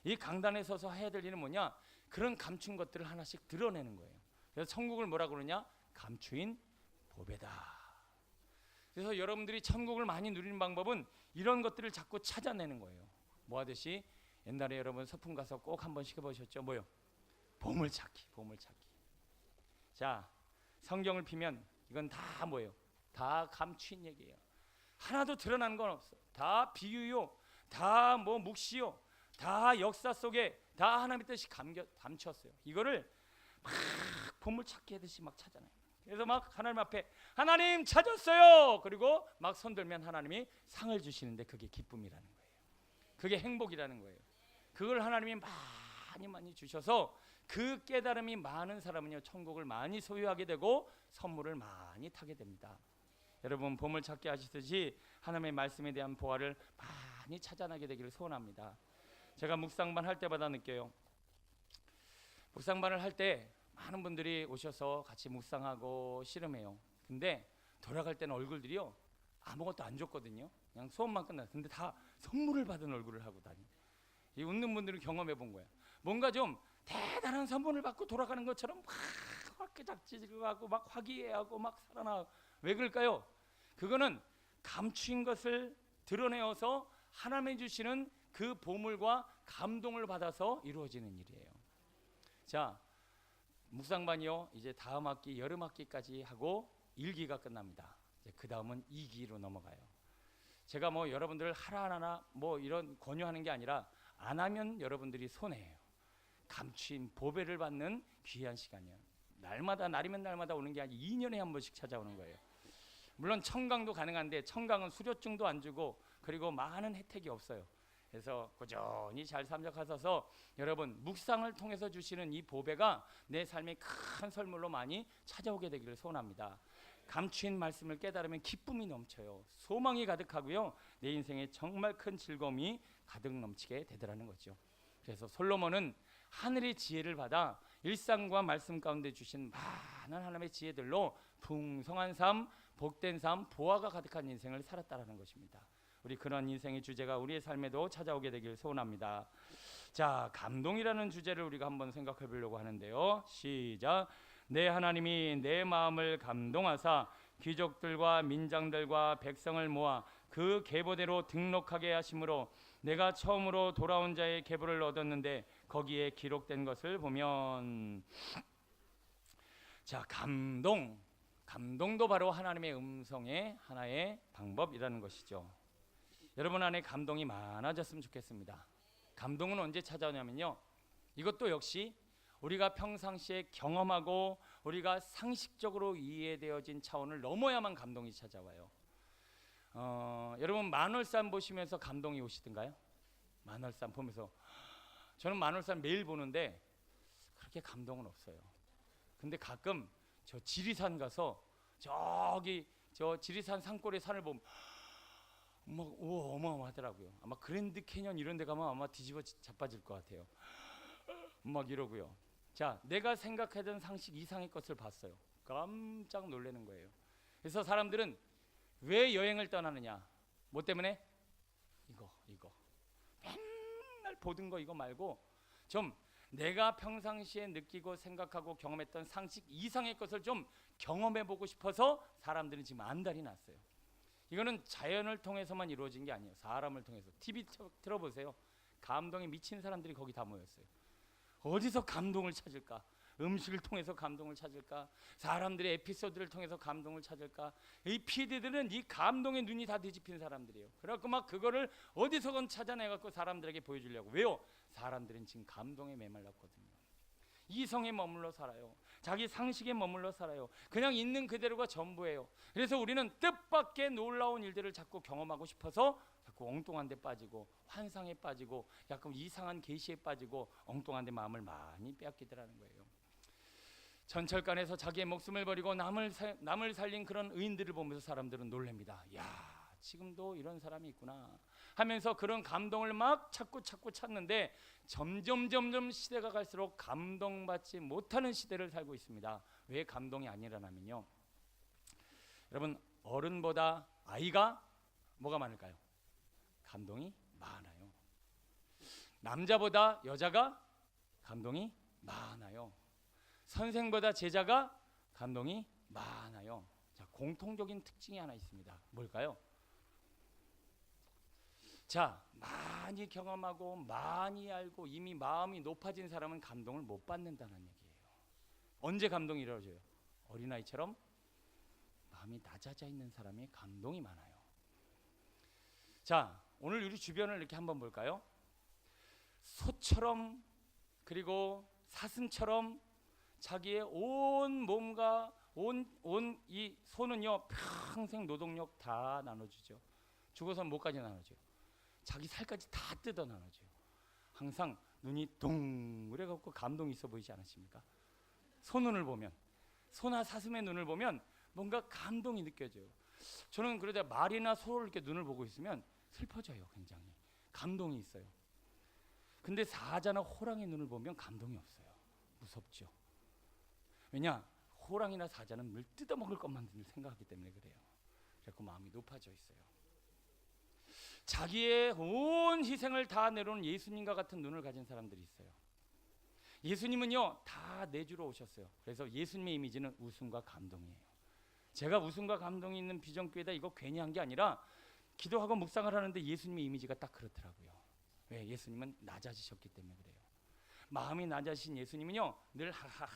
이 강단에 서서 해야 될 일은 뭐냐? 그런 감춘 것들을 하나씩 드러내는 거예요. 그래서 천국을 뭐라 그러냐? 감추인 보배다. 그래서 여러분들이 천국을 많이 누리는 방법은 이런 것들을 자꾸 찾아내는 거예요. 뭐 하듯이 옛날에 여러분 서품 가서 꼭 한번 시켜보셨죠? 뭐요? 보물찾기, 보물찾기. 자, 성경을 피면 이건 다 뭐예요? 다 감추인 얘기예요. 하나도 드러난 건 없어. 다 비유요, 다 뭐 묵시요, 다 역사 속에 다 하나님의 뜻이 감췄어요. 이거를 막 보물찾기 하듯이 막 찾아내요. 그래서 막 하나님 앞에 하나님 찾았어요. 그리고 막 손들면 하나님이 상을 주시는데 그게 기쁨이라는 거예요. 그게 행복이라는 거예요. 그걸 하나님이 많이 주셔서 그 깨달음이 많은 사람은요 천국을 많이 소유하게 되고 선물을 많이 타게 됩니다. 여러분 보물찾기 하시듯이 하나님의 말씀에 대한 보화를 많이 찾아나게 되기를 소원합니다. 제가 묵상반 할 때마다 느껴요. 묵상반을 할 때 많은 분들이 오셔서 같이 묵상하고 씨름해요. 근데 돌아갈 때는 얼굴들이요 아무것도 안 줬거든요. 그냥 수업만 끝났어요. 근데 다 선물을 받은 얼굴을 하고 다니. 이 웃는 분들은 경험해 본 거야. 뭔가 좀 대단한 선물을 받고 돌아가는 것처럼 막 깨작지지하고 막 화기애애하고 막 살아나고. 왜 그럴까요? 그거는 감추인 것을 드러내어서 하나님이 주시는 그 보물과 감동을 받아서 이루어지는 일이에요. 자, 묵상반이요 이제 다음 학기 여름 학기까지 하고 1기가 끝납니다. 이제 그 다음은 2기로 넘어가요. 제가 뭐 여러분들 하나하나 뭐 이런 권유하는 게 아니라 안 하면 여러분들이 손해예요. 감추인 보배를 받는 귀한 시간이에요. 날마다 날이면 날마다 오는 게 아니라 2년에 한 번씩 찾아오는 거예요. 물론 청강도 가능한데 청강은 수료증도 안 주고 그리고 많은 혜택이 없어요. 그래서 꾸준히 잘 삼적하셔서 여러분 묵상을 통해서 주시는 이 보배가 내 삶의 큰 선물로 많이 찾아오게 되기를 소원합니다. 감추인 말씀을 깨달으면 기쁨이 넘쳐요. 소망이 가득하고요. 내 인생에 정말 큰 즐거움이 가득 넘치게 되더라는 거죠. 그래서 솔로몬은 하늘의 지혜를 받아 일상과 말씀 가운데 주신 많은 하나님의 지혜들로 풍성한 삶, 복된 삶, 보화가 가득한 인생을 살았다라는 것입니다. 우리 그런 인생의 주제가 우리의 삶에도 찾아오게 되길 소원합니다. 자, 감동이라는 주제를 우리가 한번 생각해 보려고 하는데요. 시작. 내 하나님이 내 마음을 감동하사 귀족들과 민장들과 백성을 모아 그 계보대로 등록하게 하심으로 내가 처음으로 돌아온 자의 계보를 얻었는데 거기에 기록된 것을 보면 자, 감동도 바로 하나님의 음성의 하나의 방법이라는 것이죠. 여러분 안에 감동이 많아졌으면 좋겠습니다. 감동은 언제 찾아오냐면요, 이것도 역시 우리가 평상시에 경험하고 우리가 상식적으로 이해되어진 차원을 넘어야만 감동이 찾아와요. 여러분 만월산 보시면서 감동이 오시던가요? 만월산 보면서 저는 만월산 매일 보는데 그렇게 감동은 없어요. 근데 가끔 저 지리산 가서 저기 저 지리산 산골의 산을 보면 막 우와 어마어마하더라고요. 아마 그랜드 캐년 이런 데 가면 아마 뒤집어 자빠질 것 같아요. 막 이러고요. 자, 내가 생각하던 상식 이상의 것을 봤어요. 깜짝 놀라는 거예요. 그래서 사람들은 왜 여행을 떠나느냐? 뭐 때문에? 이거 맨날 보던 거 이거 말고 좀 내가 평상시에 느끼고 생각하고 경험했던 상식 이상의 것을 좀 경험해보고 싶어서 사람들은 지금 안달이 났어요. 이거는 자연을 통해서만 이루어진 게 아니에요. 사람을 통해서. TV 틀어보세요. 감동에 미친 사람들이 거기 다 모였어요. 어디서 감동을 찾을까? 음식을 통해서 감동을 찾을까? 사람들의 에피소드를 통해서 감동을 찾을까? 이 PD들은 이 감동의 눈이 다 뒤집힌 사람들이에요. 그래갖고 막 그거를 어디서건 찾아내갖고 사람들에게 보여주려고. 왜요? 사람들은 지금 감동에 메말랐거든요. 이성에 머물러 살아요. 자기 상식에 머물러 살아요. 그냥 있는 그대로가 전부예요. 그래서 우리는 뜻밖의 놀라운 일들을 자꾸 경험하고 싶어서 자꾸 엉뚱한 데 빠지고 환상에 빠지고 약간 이상한 계시에 빠지고 엉뚱한 데 마음을 많이 빼앗기더라는 거예요. 전철간에서 자기의 목숨을 버리고 남을 살린 그런 의인들을 보면서 사람들은 놀랍니다. 야, 지금도 이런 사람이 있구나 하면서 그런 감동을 막 찾고 찾는데 점점 시대가 갈수록 감동받지 못하는 시대를 살고 있습니다. 왜 감동이 안 일어나면요, 여러분, 어른보다 아이가 뭐가 많을까요? 감동이 많아요. 남자보다 여자가 감동이 많아요. 선생보다 제자가 감동이 많아요. 자, 공통적인 특징이 하나 있습니다. 뭘까요? 자, 많이 경험하고 많이 알고 이미 마음이 높아진 사람은 감동을 못 받는다는 얘기예요. 언제 감동이 이루어져요? 어린아이처럼 마음이 낮아져 있는 사람이 감동이 많아요. 자, 오늘 우리 주변을 이렇게 한번 볼까요? 소처럼, 그리고 사슴처럼 자기의 온 몸과 온 이 소는요, 평생 노동력 다 나눠주죠. 죽어서 목까지 나눠줘요. 자기 살까지 다 뜯어 나눠줘요. 항상 눈이 동그래갖고 감동이 있어 보이지 않으십니까? 소 눈을 보면, 소나 사슴의 눈을 보면 뭔가 감동이 느껴져요. 저는 그러다 말이나 소를 이렇게 눈을 보고 있으면 슬퍼져요. 굉장히 감동이 있어요. 근데 사자나 호랑이 눈을 보면 감동이 없어요. 무섭죠. 왜냐? 호랑이나 사자는 물 뜯어먹을 것만 생각하기 때문에 그래요. 그래서 마음이 높아져 있어요. 자기의 온 희생을 다 내놓은 예수님과 같은 눈을 가진 사람들이 있어요. 예수님은요, 다 내주러 오셨어요. 그래서 예수님의 이미지는 웃음과 감동이에요. 제가 웃음과 감동이 있는 비전교회다 이거 괜히 한 게 아니라 기도하고 묵상을 하는데 예수님의 이미지가 딱 그렇더라고요. 왜? 예수님은 낮아지셨기 때문에 그래요. 마음이 낮아지신 예수님은요, 늘 하하하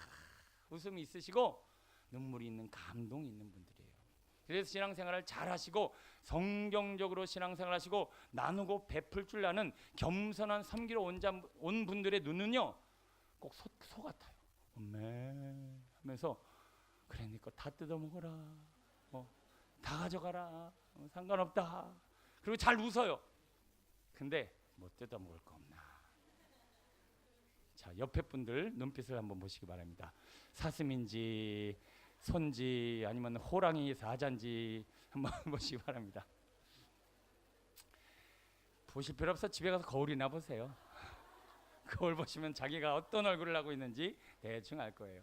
웃음이 있으시고 눈물이 있는, 감동이 있는 분들이에요. 그래서 신앙생활을 잘 하시고 성경적으로 신앙생활 하시고 나누고 베풀 줄 아는 겸손한 섬기러 온 분들의 눈은요, 꼭 소 같아요. 엄매 하면서 그래, 네 거 다 뜯어먹어라, 다 가져가라, 상관없다. 그리고 잘 웃어요. 근데 뭐 뜯어먹을 거 없나. 자, 옆에 분들 눈빛을 한번 보시기 바랍니다. 사슴인지 손지 아니면 호랑이 사자인지 한번 보시기 바랍니다. 보실 필요 없어. 집에 가서 거울이나 보세요. 거울 보시면 자기가 어떤 얼굴을 하고 있는지 대충 알 거예요.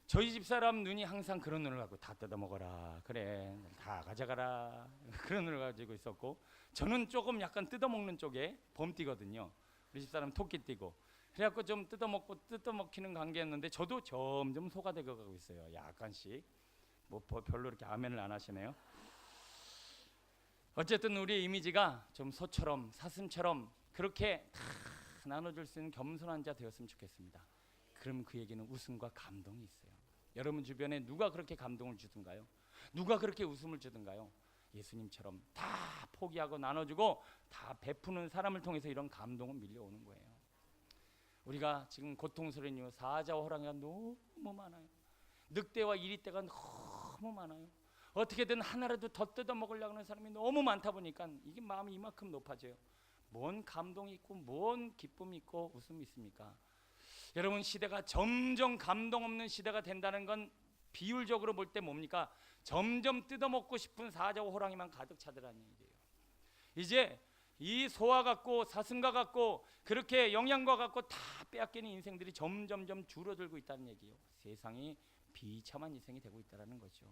저희 집사람 눈이 항상 그런 눈을 갖고 다 뜯어먹어라, 그래 다 가져가라, 그런 눈을 가지고 있었고, 저는 조금 약간 뜯어먹는 쪽에 범띠거든요. 우리 집사람 토끼띠고, 그래갖고 좀 뜯어먹히는 관계였는데 저도 점점 소가 되어가고 있어요. 약간씩. 뭐 별로 이렇게 아멘을 안 하시네요. 어쨌든 우리의 이미지가 좀 소처럼 사슴처럼 그렇게 다 나눠줄 수 있는 겸손한 자 되었으면 좋겠습니다. 그럼 그에게는 웃음과 감동이 있어요. 여러분 주변에 누가 그렇게 감동을 주든가요? 누가 그렇게 웃음을 주든가요? 예수님처럼 다 포기하고 나눠주고 다 베푸는 사람을 통해서 이런 감동은 밀려오는 거예요. 우리가 지금 고통스러운 이유, 사자와 호랑이가 너무 많아요. 늑대와 이리떼가 너무 많아요. 어떻게든 하나라도 더 뜯어먹으려고 하는 사람이 너무 많다 보니까 이게 마음이 이만큼 높아져요. 뭔 감동이 있고 뭔 기쁨이 있고 웃음이 있습니까? 여러분, 시대가 점점 감동 없는 시대가 된다는 건 비율적으로 볼 때 뭡니까? 점점 뜯어먹고 싶은 사자와 호랑이만 가득 차더라는 얘기예요. 이제 이 소와 같고 사슴과 같고 그렇게 영양과 같고 다 빼앗기는 인생들이 점점점 줄어들고 있다는 얘기예요. 세상이 비참한 인생이 되고 있다는 거죠.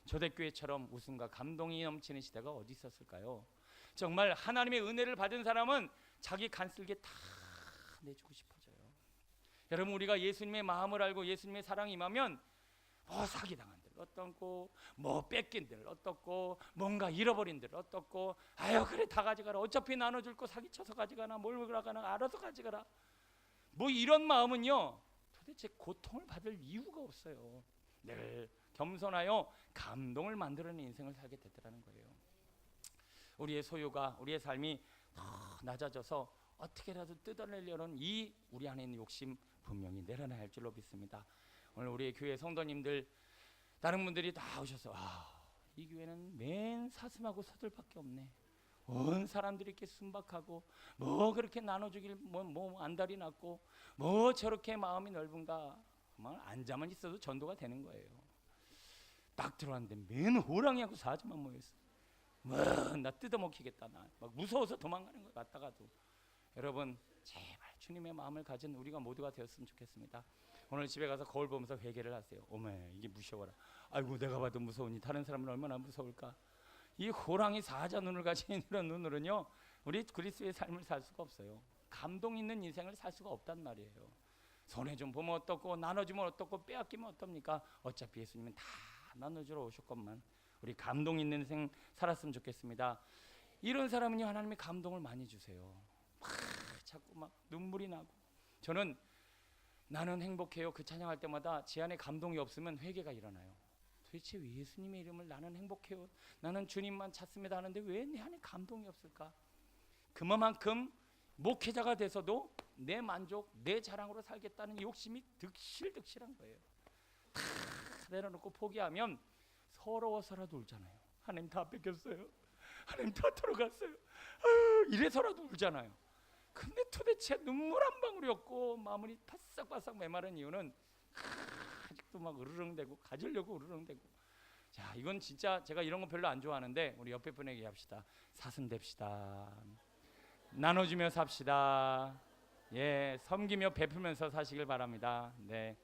초대교회처럼 웃음과 감동이 넘치는 시대가 어디 있었을까요? 정말 하나님의 은혜를 받은 사람은 자기 간쓸게 다 내주고 싶어져요. 여러분, 우리가 예수님의 마음을 알고 예수님의 사랑이 임하면 뭐 사기당한 들 어떻고, 뭐 뺏긴 들 어떻고, 뭔가 잃어버린 들 어떻고, 아유 그래 다 가져가라, 어차피 나눠줄 거 사기쳐서 가져가나, 뭘 가져가나, 알아서 가져가라, 뭐 이런 마음은요 도대체 고통을 받을 이유가 없어요. 늘 겸손하여 감동을 만들어내는 인생을 살게 되더라는 거예요. 우리의 소유가, 우리의 삶이 더 낮아져서 어떻게라도 뜯어내려는 이 우리 안에 있는 욕심 분명히 내려놔야 할 줄로 믿습니다. 오늘 우리 교회 성도님들, 다른 분들이 다 오셔서 이 교회는 맨 사슴하고 소들밖에 없네. 온 사람들이 이렇게 순박하고 뭐 그렇게 나눠주길 뭐 안달이 났고 뭐 저렇게 마음이 넓은가. 정말 앉아만 있어도 전도가 되는 거예요. 딱 들어왔는데 맨 호랑이하고 사자만 모였어. 나 뜯어먹히겠다. 나 막 무서워서 도망가는 것 같다가도. 여러분 제발 주님의 마음을 가진 우리가 모두가 되었으면 좋겠습니다. 오늘 집에 가서 거울 보면서 회개를 하세요. 어메 이게 무서워라. 아이고 내가 봐도 무서우니 다른 사람은 얼마나 무서울까. 이 호랑이 사자 눈을 가진 이런 눈으로는요 우리 그리스도의 삶을 살 수가 없어요. 감동 있는 인생을 살 수가 없단 말이에요. 손해 좀 보면 어떻고 나눠주면 어떻고 빼앗기면 어떻습니까? 어차피 예수님은 다 나눠주러 오셨건만 우리 감동 있는 인생 살았으면 좋겠습니다. 이런 사람은요 하나님의 감동을 많이 주세요. 자꾸 막 눈물이 나고. 저는 나는 행복해요 그 찬양할 때마다 제 안에 감동이 없으면 회개가 일어나요. 도대체 왜 예수님의 이름을 나는 행복해요 나는 주님만 찾습니다 하는데 왜 내 안에 감동이 없을까? 그만큼 목회자가 돼서도 내 만족 내 자랑으로 살겠다는 욕심이 득실득실한 거예요. 다 내려놓고 포기하면 서러워서라도 울잖아요. 하나님 다 뺏겼어요. 하나님 다 들어갔어요. 이래서라도 울잖아요. 근데 도대체 눈물 한 방울이 없고 마음이 바싹바싹 메마른 이유는 아직도 막 으르렁대고 가지려고 으르렁대고. 자 이건 진짜 제가 이런 거 별로 안 좋아하는데 우리 옆에 분에게 합시다. 사슴됩시다. 나눠주며 삽시다. 예, 섬기며 베풀면서 사시길 바랍니다. 네,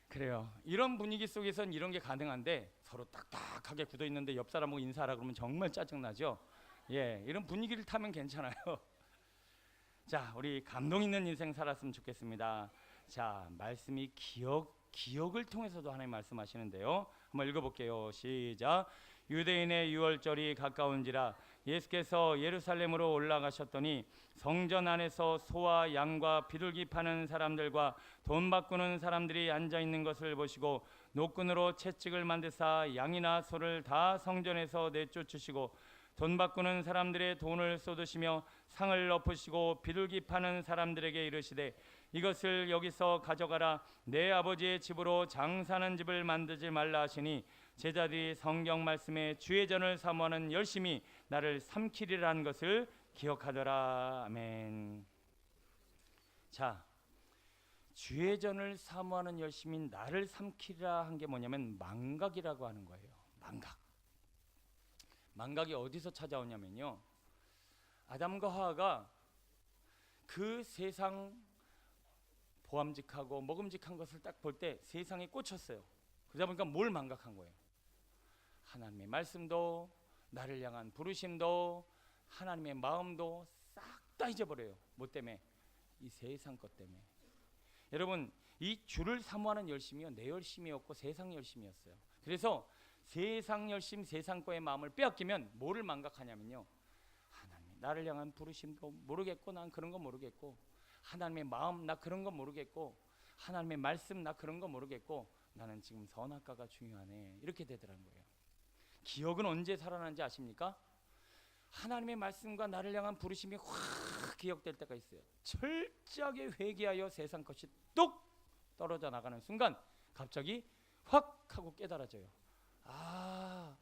그래요. 이런 분위기 속에선 이런 게 가능한데 서로 딱딱하게 굳어 있는데 옆 사람하고 인사하라 그러면 정말 짜증나죠. 예, 이런 분위기를 타면 괜찮아요. 자, 우리 감동 있는 인생 살았으면 좋겠습니다. 자, 말씀이 기억을 통해서도 하나님 말씀하시는데요. 한번 읽어볼게요. 시작. 유대인의 유월절이 가까운지라 예수께서 예루살렘으로 올라가셨더니 성전 안에서 소와 양과 비둘기 파는 사람들과 돈 바꾸는 사람들이 앉아 있는 것을 보시고 노끈으로 채찍을 만드사 양이나 소를 다 성전에서 내쫓으시고 돈 바꾸는 사람들의 돈을 쏟으시며 상을 엎으시고 비둘기 파는 사람들에게 이르시되 이것을 여기서 가져가라. 내 아버지의 집으로 장사하는 집을 만들지 말라 하시니 제자들이 성경 말씀에 주의 전을 사모하는 열심히 나를 삼키리라는 것을 기억하더라. 아멘. 자, 주의 전을 사모하는 열심히 나를 삼키리라 한 게 뭐냐면 망각이라고 하는 거예요. 망각이 어디서 찾아오냐면요, 아담과 하와가 그 세상 보암직하고 먹음직한 것을 딱 볼 때 세상에 꽂혔어요. 그러다 보니까 뭘 망각한 거예요? 하나님의 말씀도 나를 향한 부르심도 하나님의 마음도 싹 다 잊어버려요. 뭐 때문에? 이 세상 것 때문에. 여러분, 이 주를 사모하는 열심이요, 내 열심이었고 세상 열심이었어요. 그래서 세상 열심, 세상 거의 마음을 빼앗기면 뭐를 망각하냐면요, 하나님 나를 향한 부르심도 모르겠고 난 그런 거 모르겠고, 하나님의 마음 나 그런 거 모르겠고, 하나님의 말씀 나 그런 거 모르겠고, 나는 지금 선악과가 중요하네, 이렇게 되더라는 거예요. 기억은 언제 살아나는지 아십니까? 하나님의 말씀과 나를 향한 부르심이 확 기억될 때가 있어요. 철저하게 회개하여 세상 것이 뚝 떨어져 나가는 순간 갑자기 확 하고 깨달아져요. 아,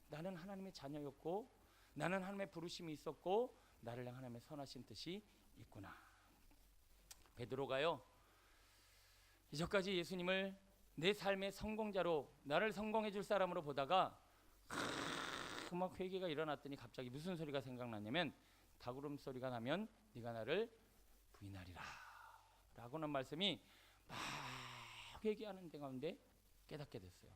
나는 하나님의 자녀였고, 나는 하나님의 부르심이 있었고, 나를 향한 하나님의 선하신 뜻이 있구나. 베드로가요, 이전까지 예수님을 내 삶의 성공자로, 나를 성공해 줄 사람으로 보다가 막 회개가 일어났더니 갑자기 무슨 소리가 생각났냐면, 닭울음 소리가 나면 네가 나를 부인하리라 라고는 말씀이 막 회개하는 가운데 깨닫게 됐어요.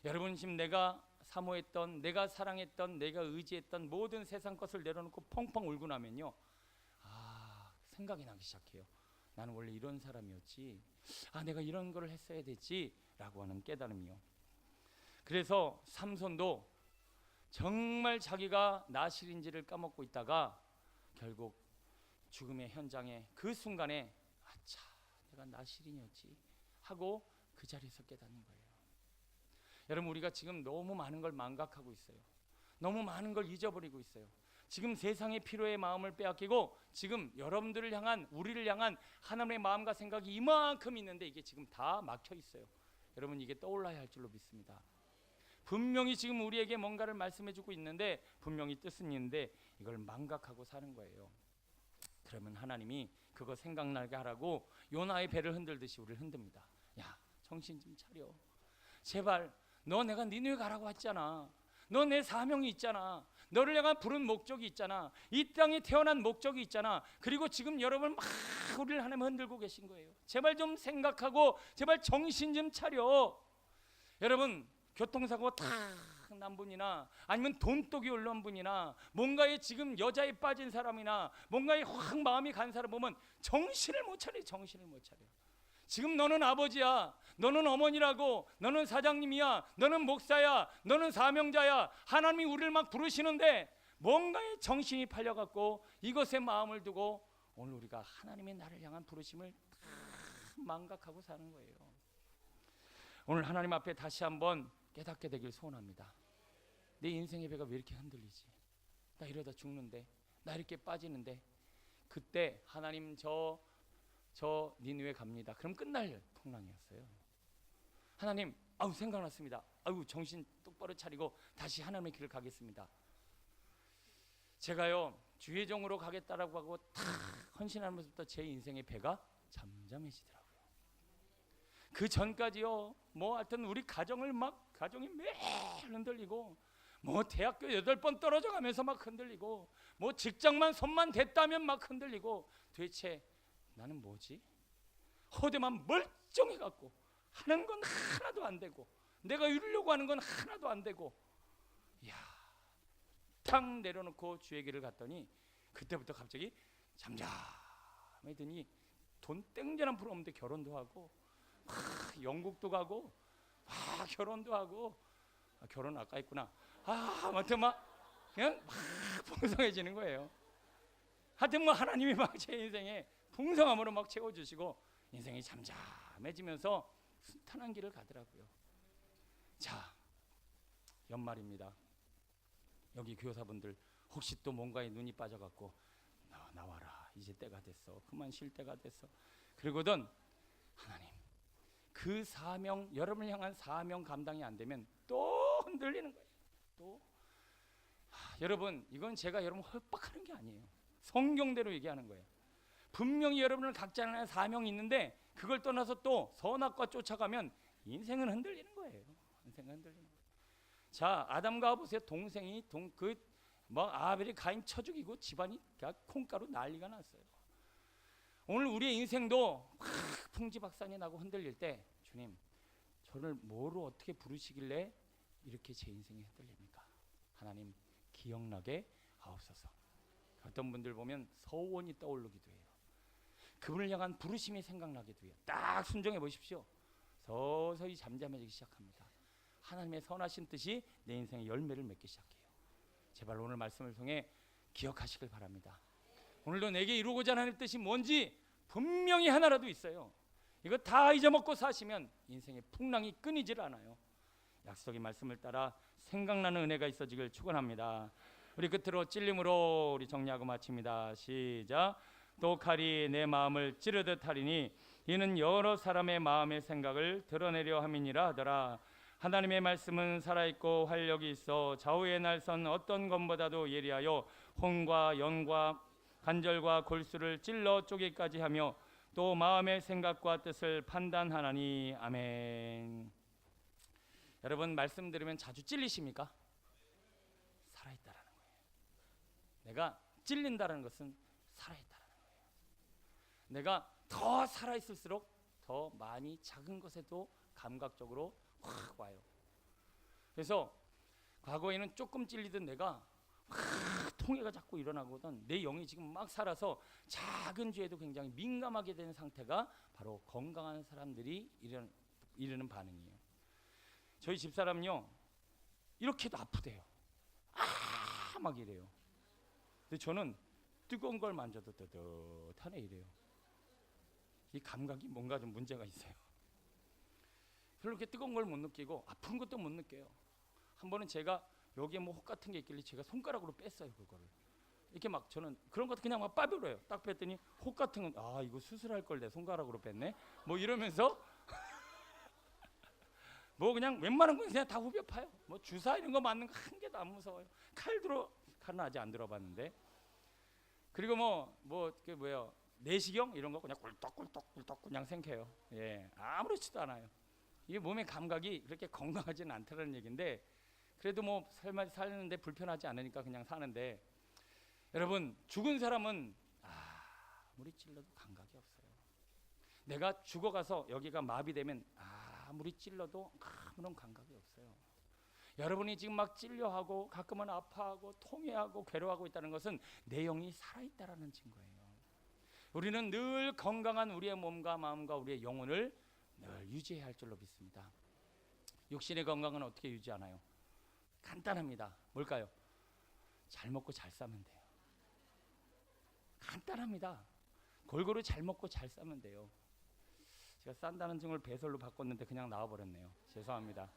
여러분, 지금 내가 사모했던, 내가 사랑했던, 내가 의지했던 모든 세상 것을 내려놓고 펑펑 울고 나면요, 생각이 나기 시작해요. 나는 원래 이런 사람이었지, 내가 이런 걸 했어야 됐지 라고 하는 깨달음이요. 그래서 삼손도 정말 자기가 나실인지를 까먹고 있다가 결국 죽음의 현장에 그 순간에 아차, 내가 나실인이었지 하고 그 자리에서 깨닫는 거예요. 여러분, 우리가 지금 너무 많은 걸 망각하고 있어요. 너무 많은 걸 잊어버리고 있어요. 지금 세상의 필요의 마음을 빼앗기고, 지금 여러분들을 향한, 우리를 향한 하나님의 마음과 생각이 이만큼 있는데 이게 지금 다 막혀 있어요. 여러분, 이게 떠올라야 할 줄로 믿습니다. 분명히 지금 우리에게 뭔가를 말씀해주고 있는데, 분명히 뜻은 있는데 이걸 망각하고 사는 거예요. 그러면 하나님이 그거 생각나게 하라고 요나의 배를 흔들듯이 우리를 흔듭니다. 야, 정신 좀 차려. 제발 너 내가 니누에 가라고 했잖아. 너 내 사명이 있잖아. 너를 내가 부른 목적이 있잖아. 이 땅에 태어난 목적이 있잖아. 그리고 지금 여러분 막 우리를 하나님 흔들고 계신 거예요. 제발 좀 생각하고 제발 정신 좀 차려. 여러분 교통사고 탁 난 분이나 아니면 돈독이 올라온 분이나 뭔가에 지금 여자에 빠진 사람이나 뭔가에 확 마음이 간 사람 보면 정신을 못 차려. 정신을 못 차려. 지금 너는 아버지야, 너는 어머니라고, 너는 사장님이야, 너는 목사야, 너는 사명자야. 하나님이 우리를 막 부르시는데 뭔가에 정신이 팔려갖고 이것에 마음을 두고 오늘 우리가 하나님의 나를 향한 부르심을 다 망각하고 사는 거예요. 오늘 하나님 앞에 다시 한번 깨닫게 되길 소원합니다. 내 인생의 배가 왜 이렇게 흔들리지? 나 이러다 죽는데, 나 이렇게 빠지는데. 그때 하나님 저 니느웨 갑니다. 그럼 끝날 풍랑이었어요. 하나님, 아우 생각났습니다. 아우 정신 똑바로 차리고 다시 하나님의 길을 가겠습니다. 제가요 주의종으로 가겠다라고 하고 다 헌신하면서부터 제 인생의 배가 잠잠해지더라고요. 그 전까지요 뭐 하여튼 우리 가정이 매일 흔들리고 뭐 대학교 8번 떨어져 가면서 막 흔들리고 뭐 직장만 손만 댔다면 막 흔들리고 도대체 나는 뭐지? 허대만 멀쩡해 갖고 하는 건 하나도 안 되고 내가 이루려고 하는 건 하나도 안 되고 이야 탁 내려놓고 주의 길을 갔더니 그때부터 갑자기 잠잠해더니 돈 땡전 한 푼 없는데 결혼도 하고 막 영국도 가고 막 결혼도 하고 결혼 아까 했구나. 아무튼 막 그냥 막 풍성해지는 거예요. 하여튼 뭐 하나님이 막 제 인생에 풍성함으로 막 채워주시고 인생이 잠잠해지면서 순탄한 길을 가더라고요. 자, 연말입니다. 여기 교사분들 혹시 또 뭔가에 눈이 빠져갖고 나와라 이제 때가 됐어 그만 쉴 때가 됐어 그러거든 하나님 그 사명 여러분을 향한 사명 감당이 안 되면 또 흔들리는 거예요. 또 여러분 이건 제가 여러분 헛박하는 게 아니에요. 성경대로 얘기하는 거예요. 분명히 여러분은 각자 하나의 사명이 있는데 그걸 떠나서 또 선악과 쫓아가면 인생은 흔들리는 거예요. 인생은 흔들리는 거예요. 자 아담과 하와 보세요. 동생이 아벨이 가인 쳐 죽이고 집안이 콩가루 난리가 났어요. 오늘 우리의 인생도 막 풍지박산이 나고 흔들릴 때 주님 저를 뭐로 어떻게 부르시길래 이렇게 제 인생이 흔들립니까? 하나님 기억나게 하옵소서. 어떤 분들 보면 서원이 떠오르기도 해요. 그분을 향한 부르심이 생각나기도 해요. 딱 순종해 보십시오. 서서히 잠잠해지기 시작합니다. 하나님의 선하신 뜻이 내 인생의 열매를 맺기 시작해요. 제발 오늘 말씀을 통해 기억하시길 바랍니다. 오늘도 내게 이루고자 하는 뜻이 뭔지 분명히 하나라도 있어요. 이거 다 잊어먹고 사시면 인생의 풍랑이 끊이질 않아요. 약속의 말씀을 따라 생각나는 은혜가 있어지길 축원합니다. 우리 끝으로 찔림으로 우리 정리하고 마칩니다. 시작. 또 칼이 내 마음을 찌르듯 하리니 이는 여러 사람의 마음의 생각을 드러내려 함이니라 하더라. 하나님의 말씀은 살아있고 활력이 있어 좌우의 날선 어떤 것보다도 예리하여 혼과 영과 관절과 골수를 찔러 쪼개기까지 하며 또 마음의 생각과 뜻을 판단하나니. 아멘. 여러분 말씀 들으면 자주 찔리십니까? 살아있다라는 거예요. 내가 찔린다는 것은 살아있다라는 거예요. 내가 더 살아있을수록 더 많이 작은 것에도 감각적으로 확 와요. 그래서 과거에는 조금 찔리던 내가 확 통해가 자꾸 일어나거든. 내 영이 지금 막 살아서 작은 죄에도 굉장히 민감하게 되는 상태가 바로 건강한 사람들이 이르는 반응이에요. 저희 집사람요 이렇게도 아프대요. 막 이래요. 근데 저는 뜨거운 걸 만져도 뜨뜻하네 이래요. 이 감각이 뭔가 좀 문제가 있어요. 별로 이렇게 뜨거운 걸 못 느끼고 아픈 것도 못 느껴요. 한 번은 제가 여기에 뭐 혹 같은 게 있길래 제가 손가락으로 뺐어요. 그거를 이렇게 막 저는 그런 것도 그냥 막 빠벼려요. 딱 뺐더니 혹 같은 건 이거 수술할 걸 내 손가락으로 뺐네 뭐 이러면서 뭐 그냥 웬만한 건 그냥 다 후벼 파요. 뭐 주사 이런 거 맞는 거 한 개도 안 무서워요. 칼은 아직 안 들어봤는데. 그리고 그 내시경 이런 거 그냥 꿀떡꿀떡 그냥 생겨요. 예, 아무렇지도 않아요. 이게 몸의 감각이 그렇게 건강하지는 않다는 얘기인데 그래도 뭐 설마 사는데 불편하지 않으니까 그냥 사는데 여러분 죽은 사람은 아무리 찔러도 감각이 없어요. 내가 죽어가서 여기가 마비되면 아무리 찔러도 아무런 감각이 없어요. 여러분이 지금 막 찔려하고 가끔은 아파하고 통해하고 괴로워하고 있다는 것은 내 영이 살아있다라는 증거예요. 우리는 늘 건강한 우리의 몸과 마음과 우리의 영혼을 늘 유지해야 할 줄로 믿습니다. 육신의 건강은 어떻게 유지하나요? 간단합니다. 뭘까요? 잘 먹고 잘 싸면 돼요. 간단합니다. 골고루 잘 먹고 잘 싸면 돼요. 제가 싼다는 증을 배설로 바꿨는데 그냥 나와버렸네요. 죄송합니다.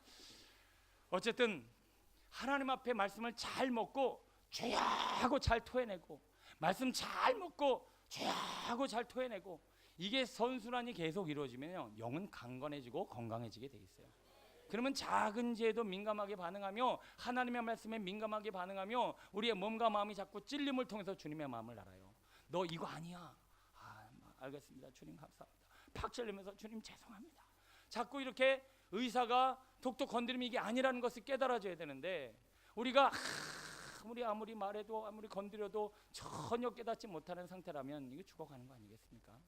어쨌든 하나님 앞에 말씀을 잘 먹고 죄야 하고 잘 토해내고 말씀 잘 먹고 죄야 하고 잘 토해내고 이게 선순환이 계속 이루어지면요 영은 강건해지고 건강해지게 돼 있어요. 그러면 작은 죄에도 민감하게 반응하며 하나님의 말씀에 민감하게 반응하며 우리의 몸과 마음이 자꾸 찔림을 통해서 주님의 마음을 알아요. 너 이거 아니야. 알겠습니다. 주님 감사합니다. 팍 찔리면서 주님 죄송합니다. 자꾸 이렇게 의사가 톡톡 건드리면 이게 아니라는 것을 깨달아줘야 되는데 우리가 아무리 말해도 아무리 건드려도 전혀 깨닫지 못하는 상태라면 이게 죽어가는 거 아니겠습니까?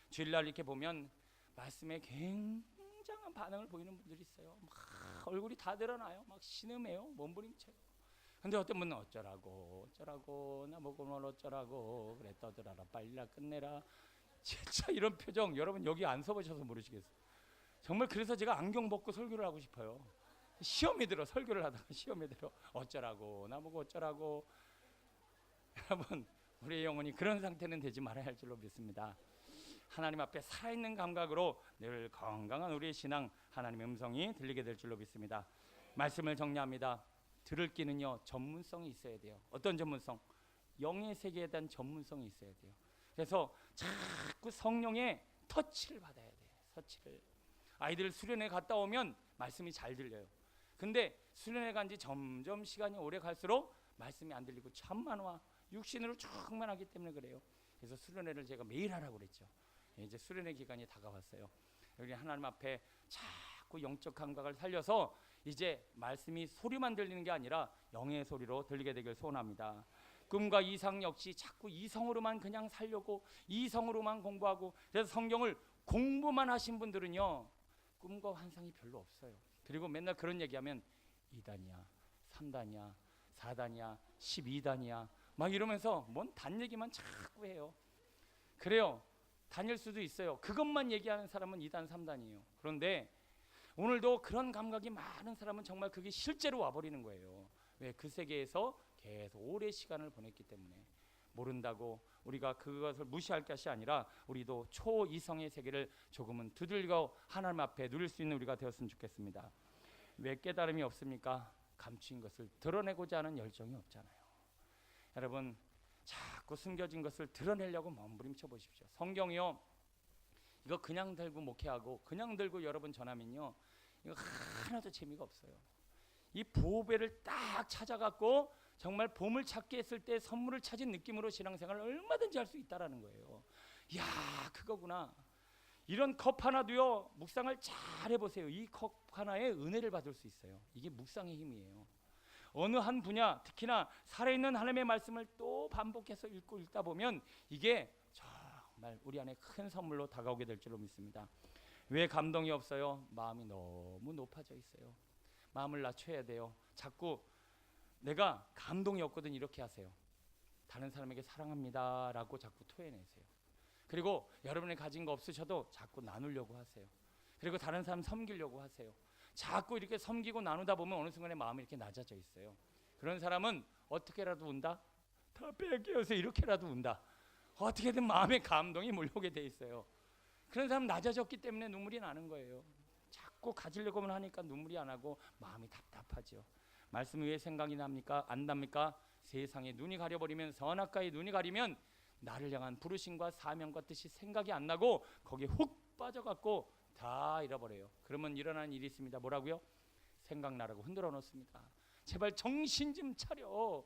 주일날 이렇게 보면 말씀에 굉장한 반응을 보이는 분들이 있어요. 막 얼굴이 다 드러나요. 막 신음해요. 몸부림쳐요. 근데 어떤 분은 어쩌라고 나보고 뭘 어쩌라고 그래 떠들어라 빨리라 끝내라 진짜 이런 표정 여러분 여기 안 서보셔서 모르시겠어요. 정말 그래서 제가 안경 벗고 설교를 하고 싶어요. 시험에 들어 설교를 하다가 시험에 들어 어쩌라고 나보고 어쩌라고. 여러분 우리의 영혼이 그런 상태는 되지 말아야 할 줄로 믿습니다. 하나님 앞에 살아있는 감각으로 늘 건강한 우리의 신앙 하나님의 음성이 들리게 될 줄로 믿습니다. 말씀을 정리합니다. 들을 끼는요 전문성이 있어야 돼요. 어떤 전문성? 영의 세계에 대한 전문성이 있어야 돼요. 그래서 자꾸 성령의 터치를 받아야 돼요. 터치를. 아이들 수련회 갔다 오면 말씀이 잘 들려요. 근데 수련회 간지 점점 시간이 오래 갈수록 말씀이 안 들리고 천만화 육신으로 충만하기 때문에 그래요. 그래서 수련회를 제가 매일 하라고 그랬죠. 이제 수련회 기간이 다가왔어요. 우리 하나님 앞에 자꾸 영적 감각을 살려서 이제 말씀이 소리만 들리는 게 아니라 영의 소리로 들리게 되길 소원합니다. 꿈과 이상 역시 자꾸 이성으로만 그냥 살려고 이성으로만 공부하고 그래서 성경을 공부만 하신 분들은요 꿈과 환상이 별로 없어요. 그리고 맨날 그런 얘기하면 2단이야 3단이야 4단이야 12단이야 막 이러면서 뭔 단 얘기만 자꾸 해요. 그래요. 다닐 수도 있어요. 그것만 얘기하는 사람은 2단 3단이에요. 그런데 오늘도 그런 감각이 많은 사람은 정말 그게 실제로 와버리는 거예요. 왜? 그 세계에서 계속 오래 시간을 보냈기 때문에. 모른다고 우리가 그것을 무시할 것이 아니라 우리도 초이성의 세계를 조금은 두들겨 하나님 앞에 누릴 수 있는 우리가 되었으면 좋겠습니다. 왜 깨달음이 없습니까? 감추인 것을 드러내고자 하는 열정이 없잖아요. 여러분 자꾸 숨겨진 것을 드러내려고 몸부림쳐 보십시오. 성경이요 이거 그냥 들고 목회하고 그냥 들고 여러분 전하면요 이거 하나도 재미가 없어요. 이 보배를 딱 찾아갖고 정말 보물 찾기 했을 때 선물을 찾은 느낌으로 신앙생활을 얼마든지 할 수 있다라는 거예요. 이야 그거구나. 이런 컵 하나도요 묵상을 잘 해보세요. 이 컵 하나에 은혜를 받을 수 있어요. 이게 묵상의 힘이에요. 어느 한 분야 특히나 살아있는 하나님의 말씀을 또 반복해서 읽고 읽다 보면 이게 정말 우리 안에 큰 선물로 다가오게 될 줄로 믿습니다. 왜 감동이 없어요? 마음이 너무 높아져 있어요. 마음을 낮춰야 돼요. 자꾸 내가 감동이 없거든 이렇게 하세요. 다른 사람에게 사랑합니다 라고 자꾸 토해내세요. 그리고 여러분이 가진 거 없으셔도 자꾸 나누려고 하세요. 그리고 다른 사람 섬기려고 하세요. 자꾸 이렇게 섬기고 나누다 보면 어느 순간에 마음이 이렇게 낮아져 있어요. 그런 사람은 어떻게라도 운다? 다 빼앗겨서 이렇게라도 운다. 어떻게든 마음에 감동이 몰려오게 돼 있어요. 그런 사람 낮아졌기 때문에 눈물이 나는 거예요. 자꾸 가지려고만 하니까 눈물이 안 나고 마음이 답답하죠. 말씀이 왜 생각이 납니까? 안 납니까? 세상에 눈이 가려버리면 선악과에 눈이 가리면 나를 향한 부르심과 사명과 뜻이 생각이 안 나고 거기에 훅 빠져갖고 다 잃어버려요. 그러면 일어나는 일이 있습니다. 뭐라고요? 생각나라고 흔들어 놓습니다. 제발 정신 좀 차려.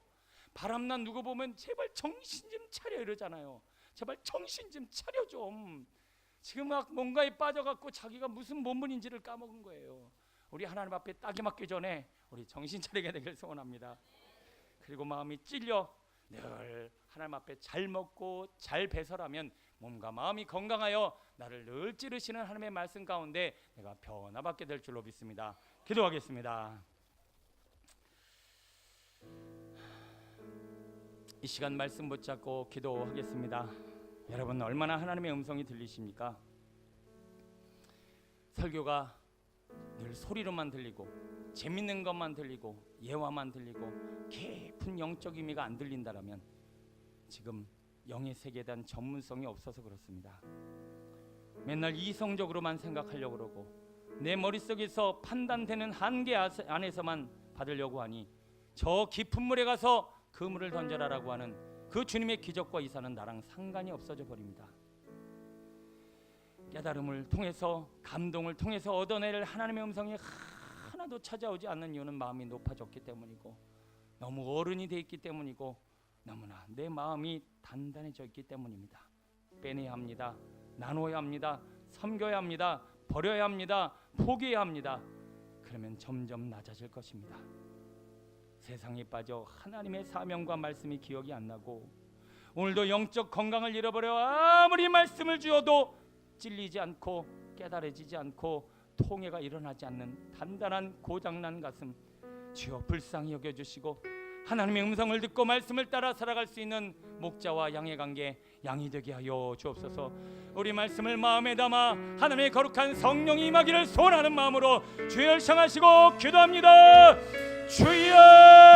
바람난 누구 보면 제발 정신 좀 차려 이러잖아요. 제발 정신 좀 차려 좀. 지금 막 뭔가에 빠져갖고 자기가 무슨 본분인지를 까먹은 거예요. 우리 하나님 앞에 딱이 맞기 전에 우리 정신 차리게 되길 소원합니다. 그리고 마음이 찔려 늘 하나님 앞에 잘 먹고 잘 배설하면 몸과 마음이 건강하여 나를 늘 찌르시는 하나님의 말씀 가운데 내가 변화받게 될 줄로 믿습니다. 기도하겠습니다. 이 시간 말씀 붙잡고 기도하겠습니다. 여러분 얼마나 하나님의 음성이 들리십니까? 설교가 늘 소리로만 들리고 재밌는 것만 들리고 예화만 들리고 깊은 영적 의미가 안 들린다라면 지금 영의 세계에 대한 전문성이 없어서 그렇습니다. 맨날 이성적으로만 생각하려고 그러고 내 머릿속에서 판단되는 한계 안에서만 받으려고 하니 저 깊은 물에 가서 그물을 던져라라고 하는 그 주님의 기적과 이사는 나랑 상관이 없어져 버립니다. 깨달음을 통해서 감동을 통해서 얻어낼 하나님의 음성이 하나도 찾아오지 않는 이유는 마음이 높아졌기 때문이고 너무 어른이 돼 있기 때문이고 너무나 내 마음이 단단해져 있기 때문입니다. 빼내야 합니다. 나눠야 합니다. 섬겨야 합니다. 버려야 합니다. 포기해야 합니다. 그러면 점점 낮아질 것입니다. 세상에 빠져 하나님의 사명과 말씀이 기억이 안 나고 오늘도 영적 건강을 잃어버려 아무리 말씀을 주어도 찔리지 않고 깨달아지지 않고 통해가 일어나지 않는 단단한 고장난 가슴 주여 불쌍히 여겨주시고 하나님의 음성을 듣고 말씀을 따라 살아갈 수 있는 목자와 양의 관계 양이 되게 하여 주옵소서. 우리 말씀을 마음에 담아 하나님의 거룩한 성령이 임하기를 소원하는 마음으로 주여 청하시고 기도합니다. 주여